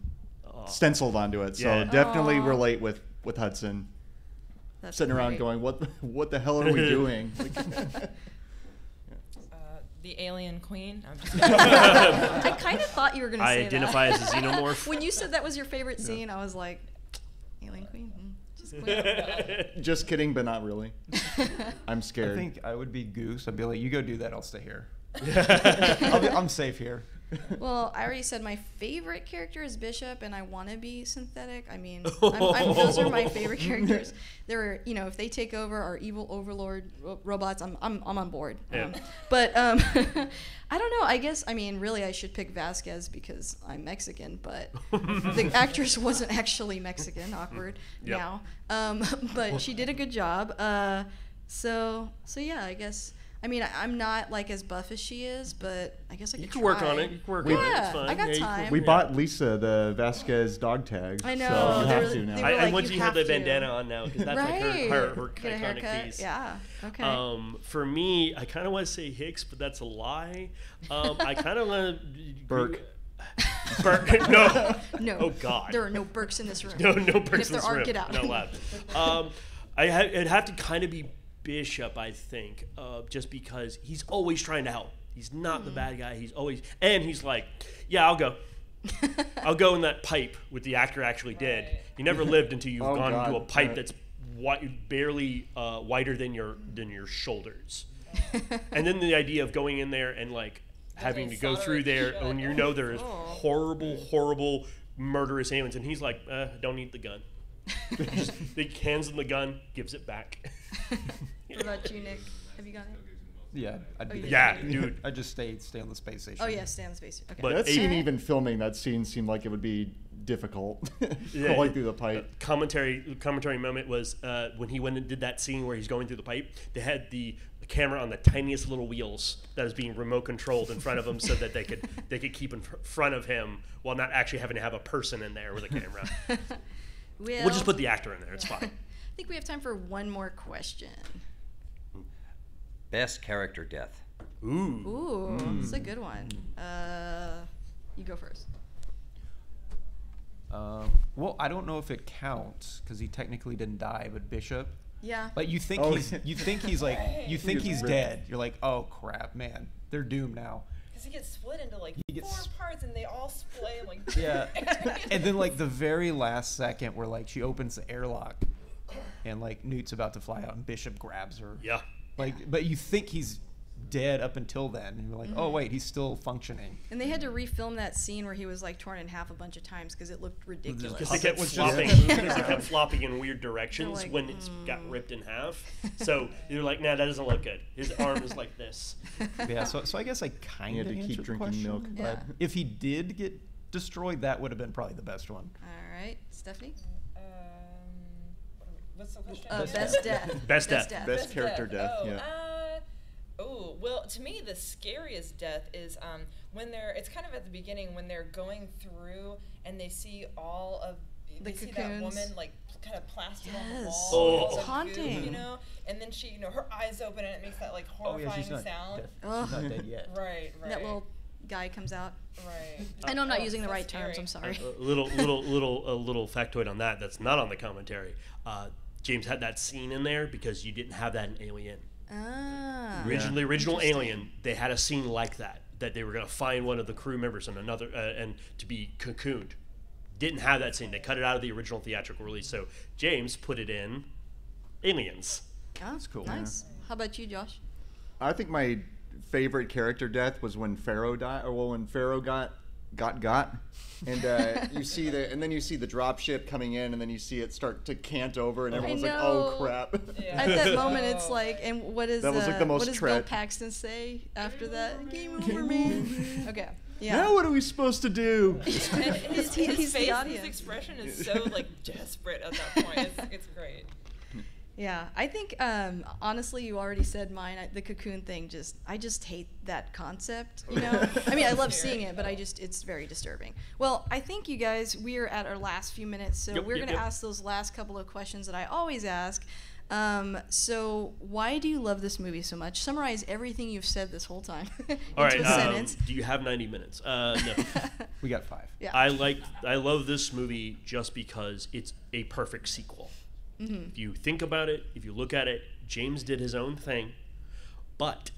stenciled onto it. So Yeah. definitely relate with Hudson. That's Sitting around great. going, what the hell are we doing? The Alien Queen. I'm just kidding. I kind of thought you were going to I say identify that. as a xenomorph. When you said that was your favorite scene, I was like, Alien Queen? Just queen. Just kidding, but not really. I'm I scared. think I would be Goose. I'd be like, you go do that. I'll stay here. I'm safe here. Well, I already said my favorite character is Bishop, and I want to be synthetic. I mean, those are my favorite characters. They're, if they take over our evil overlord robots, I'm on board. Yeah. But I don't know. I guess really I should pick Vasquez because I'm Mexican, but the actress wasn't actually Mexican. Awkward now. But she did a good job. So yeah, I guess. I'm not like as buff as she is, but I guess I could You can work try. on it. You can work on it. Yeah, It's fine. I got Yeah, you can- time. We bought Lisa the Vasquez dog tag. I know, So you they have were- to now. they were I like, want you you to have the have to. bandana on now because that's like her Get a iconic haircut. piece. Yeah. Okay. For me, I kind of want to say Hicks, but that's a lie. I kind of want to Burke. Burke. No. No. Oh God. There are no Burks in this room. No And Burks if in there this are, room. get out. Not allowed. It'd have to kind of be Bishop, I think, just because he's always trying to help. He's not the bad guy. He's like, yeah, I'll go. I'll go in that pipe with the actor actually did. You never lived until you've Oh, gone God. into a pipe that's barely wider than your shoulders. And then the idea of going in there and like having to go through there when you know there's horrible, murderous aliens, and he's like, don't need the gun. Just he hands him the gun, gives it back. What about you, Nick? Have you got it? Yeah, I'd be Yeah, dude. I'd just stay on the space station. Oh yeah, stay on the space. Okay. But That a- scene, even filming that scene, seemed like it would be difficult. Going through the pipe. Commentary moment was when he went and did that scene where he's going through the pipe. They had the camera on the tiniest little wheels that is being remote controlled in front of him, so that they could keep in front of him while not actually having to have a person in there with a camera. We'll just put the actor in there. It's fine. I think we have time for one more question. Best character death. Ooh, that's a good one. You go first. Well, I don't know if it counts because he technically didn't die, but Bishop. Yeah. Like you think he's dead. You're like, oh crap, man, they're doomed now. Because he gets split into like He gets 4 parts, and they all split like. Yeah. And then like the very last second where like she opens the airlock, and like Newt's about to fly out, and Bishop grabs her. Yeah. Like, but you think he's dead up until then, and you're like, oh wait, he's still functioning. And they had to refilm that scene where he was like torn in half a bunch of times because it looked ridiculous. Because they kept flopping. Because they kept flopping in weird directions like, when it got ripped in half. So you're like, nah, that doesn't look good. His arm is like this. Yeah. So I guess I kind You of had to keep answered the drinking question, milk. Yeah. but if he did get destroyed, that would have been probably the best one. All right, Stephanie. What's the question? Best death. Best death. Best character death, Oh, yeah. Well, to me, the scariest death is when it's kind of at the beginning when they're going through and they see all of, they see that cocoons. woman like kind of plastered on the Yes. wall. It's like, haunting. goo, you know? And then she, her eyes open and it makes that like horrifying sound. She's not dead yet. Right. That little guy comes out. Right. I know I'm not Oh, using the so right scary. terms. I'm sorry. A little factoid on that. That's not on the commentary. James had that scene in there because you didn't have that in Alien. Ah. Original Interesting. Alien, they had a scene like that they were going to find one of the crew members and another and to be cocooned. Didn't have that scene. They cut it out of the original theatrical release. So James put it in Aliens. Oh, that's cool. Nice. How about you, Josh? I think my favorite character death was when Pharaoh died, or when Pharaoh got, and you see and then you see the dropship coming in, and then you see it start to cant over, and everyone's like, "Oh know. crap!" At that moment, it's like, and what is That was, like, the most what does Bill tra- Paxton say after that? Game over, man. Okay. Yeah. Now what are we supposed to do? And his He's the face, his audience. expression is so like desperate at that point. It's great. Yeah, I think honestly, you already said mine. The cocoon thing, I just hate that concept. You know, I mean, I love seeing it, but it's very disturbing. Well, I think you guys, we are at our last few minutes, so Yep, we're yep, gonna yep. ask those last couple of questions that I always ask. So why do you love this movie so much? Summarize everything you've said this whole time All into right. a sentence. Do you have 90 minutes? No. We got 5. Yeah. I love this movie just because it's a perfect sequel. If you think about it, if you look at it, James did his own thing, but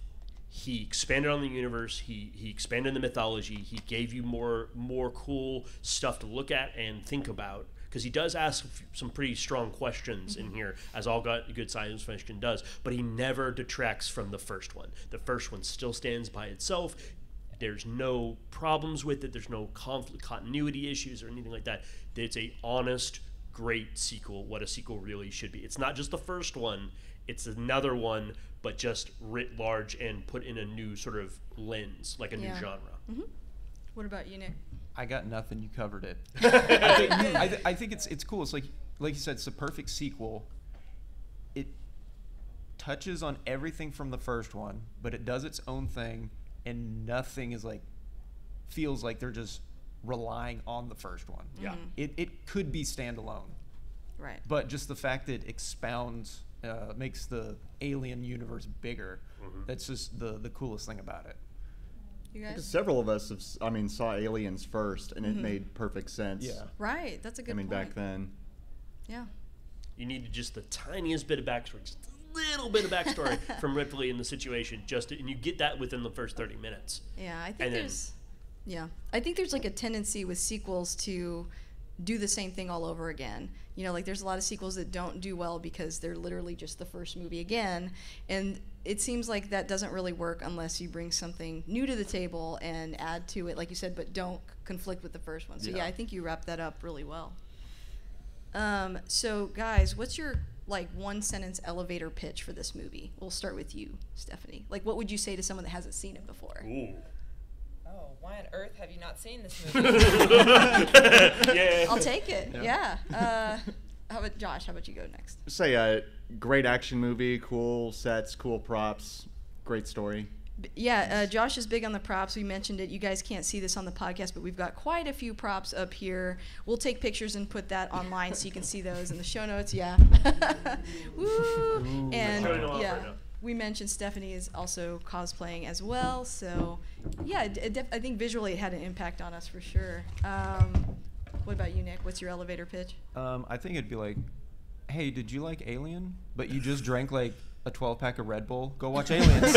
he expanded on the universe. He expanded the mythology. He gave you more cool stuff to look at and think about, because he does ask some pretty strong questions in here, as all good science fiction does. But he never detracts from the first one. The first one still stands by itself. There's no problems with it. There's no continuity issues or anything like that. It's a honest, great sequel, what a sequel really should be. It's not just the first one, it's another one, but just writ large and put in a new sort of lens, like a new genre. What about you, Nick? I got nothing. You covered it. I think it's cool. It's like you said, it's a perfect sequel. It touches on everything from the first one, but it does its own thing, and nothing is feels like they're just relying on the first one. Yeah. It could be standalone. Right. But just the fact that it expounds, makes the Alien universe bigger, that's just the coolest thing about it. You Because guys? several of us saw Aliens first, and it made perfect sense. Yeah. Right. That's a good I mean, point. back then. Yeah. You needed just the tiniest bit of backstory, just a little bit of backstory from Ripley in the situation, and you get that within the first 30 minutes. Yeah, I think And then- there's Yeah, I think there's like a tendency with sequels to do the same thing all over again. You know, like there's a lot of sequels that don't do well because they're literally just the first movie again, and it seems like that doesn't really work unless you bring something new to the table and add to it, like you said, but don't conflict with the first one. So yeah, I think you wrapped that up really well. So guys, what's your like one sentence elevator pitch for this movie? We'll start with you, Stephanie. Like, what would you say to someone that hasn't seen it before? Ooh. Oh, why on earth have you not seen this movie? Yeah. I'll take it. Yeah. How about Josh? How about you go next? Say a great action movie, cool sets, cool props, great story. Yeah, Josh is big on the props. We mentioned it. You guys can't see this on the podcast, but we've got quite a few props up here. We'll take pictures and put that online so you can see those in the show notes. Yeah. Woo! And yeah, we mentioned Stephanie is also cosplaying as well. So yeah, I think visually it had an impact on us for sure. What about you, Nick? What's your elevator pitch? I think it'd be like, hey, did you like Alien? But you just drank like a 12-pack of Red Bull? Go watch Aliens.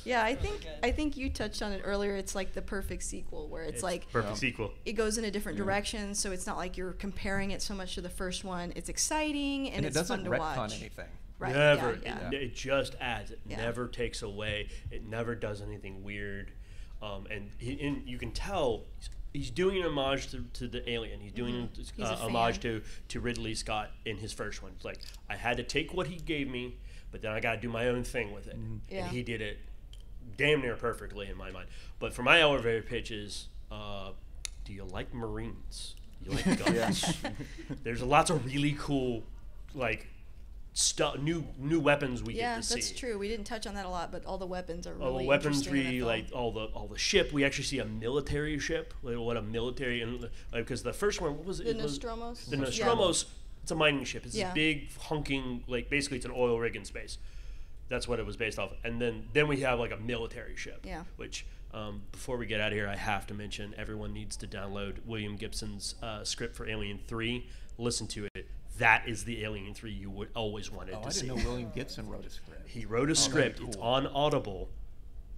Yeah, I think you touched on it earlier. It's like the perfect sequel, where it's like perfect sequel. It goes in a different direction, so it's not like you're comparing it so much to the first one. It's exciting and it's fun to watch. It doesn't retcon anything. Right. Never. Yeah. It just adds. It never takes away. It never does anything weird. And you can tell he's doing an homage to the Alien. He's doing homage to Ridley Scott in his first one. It's like, I had to take what he gave me, but then I got to do my own thing with it. And he did it damn near perfectly in my mind. But for my elevator pitches, do you like Marines? You like guns? There's lots of really cool, like, new weapons we get to see. Yeah, that's true. We didn't touch on that a lot, but all the weapons are really all the weaponry, like all the ship. We actually see a military ship. Like, what a military, and because the first one, what was it? The Nostromo. The Nostromo. It's a mining ship. It's this big hunking, like basically it's an oil rig in space. That's what it was based off of. And then we have like a military ship. Yeah. Which before we get out of here, I have to mention everyone needs to download William Gibson's script for Alien 3. Listen to it. That is the Alien 3 you would always wanted to see. I didn't know William Gibson wrote a script. He wrote a script. Cool. It's on Audible.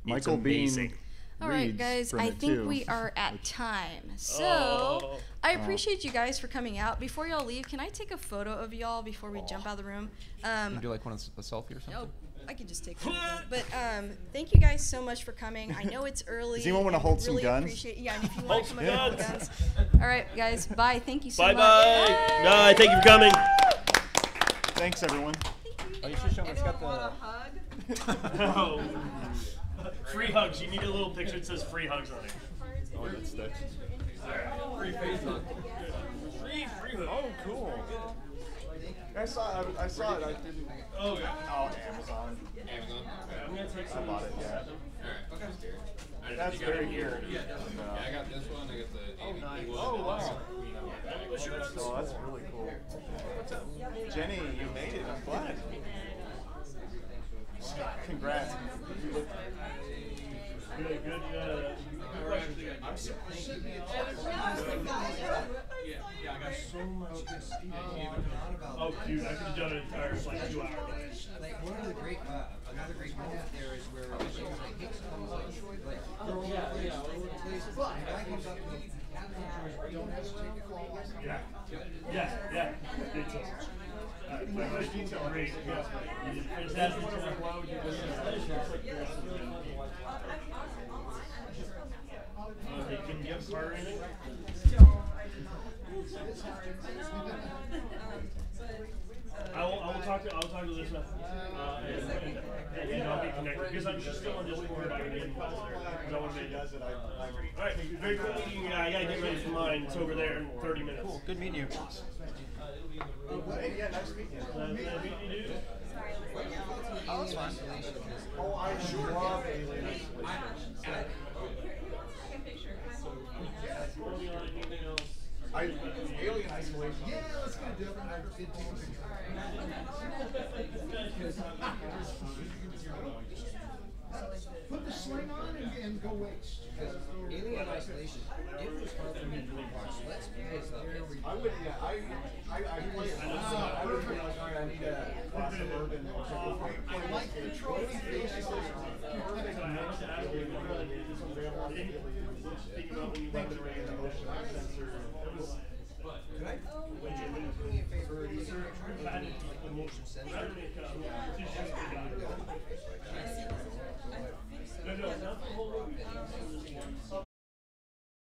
Michael Bean. All right, guys, I think we are at time. So I appreciate you guys for coming out. Before y'all leave, can I take a photo of y'all before we jump out of the room? Can you do like a selfie or something? Nope. I can just take one. But thank you guys so much for coming. I know it's early. Does anyone want to hold some guns? And if you want to come and hold guns. All right, guys. Bye. Thank you so much. Bye. Bye. Thank you for coming. Thanks, everyone. Oh, you should show me. It's got the hug. Free hugs. You need a little picture that says free hugs on it. Oh, that sticks. Free face hug. Free hug. Oh, cool. I saw it. I didn't. Oh, yeah. Oh, Amazon. I'm gonna take some. I bought it. Yeah. Alright, okay. That's very weird. Yeah, I got this one. I got the nice. one. Oh, wow. Oh, that's really cool. Jenny, you made it. I'm glad. Congrats. Good. I'm so yeah, I got so much to see. Oh, dude, I could have done an entire like 2 hour. Like one of the great, another great moment there is where things like Hicks comes up, like all over the place, all over the place. The guy comes up and don't hesitate to call. Yeah. Great. Fantastic job. Okay, can you give Carter anything? I will talk to Lisa, and I'll be connected because she's still on Discord. I want to make it. All right, very cool meeting you. I gotta get ready for mine. It's over there in 30 minutes. Cool. Good meeting you. Yeah, nice meeting you. Dude. Oh, that's fine. Oh, I sure love Alien Isolation. Alien Isolation. Yeah, let's get a different. I did take a picture. Put the sling on and go waste. Because Alien Isolation, it was hard for me to watch. Let's play it. I would, yeah, I play it. I would be like, all right, I need a glass of bourbon. I like the trophy. Think about when you weaponry and the motion sensor. Could I? Would you do me a favor? Like the motion sensor.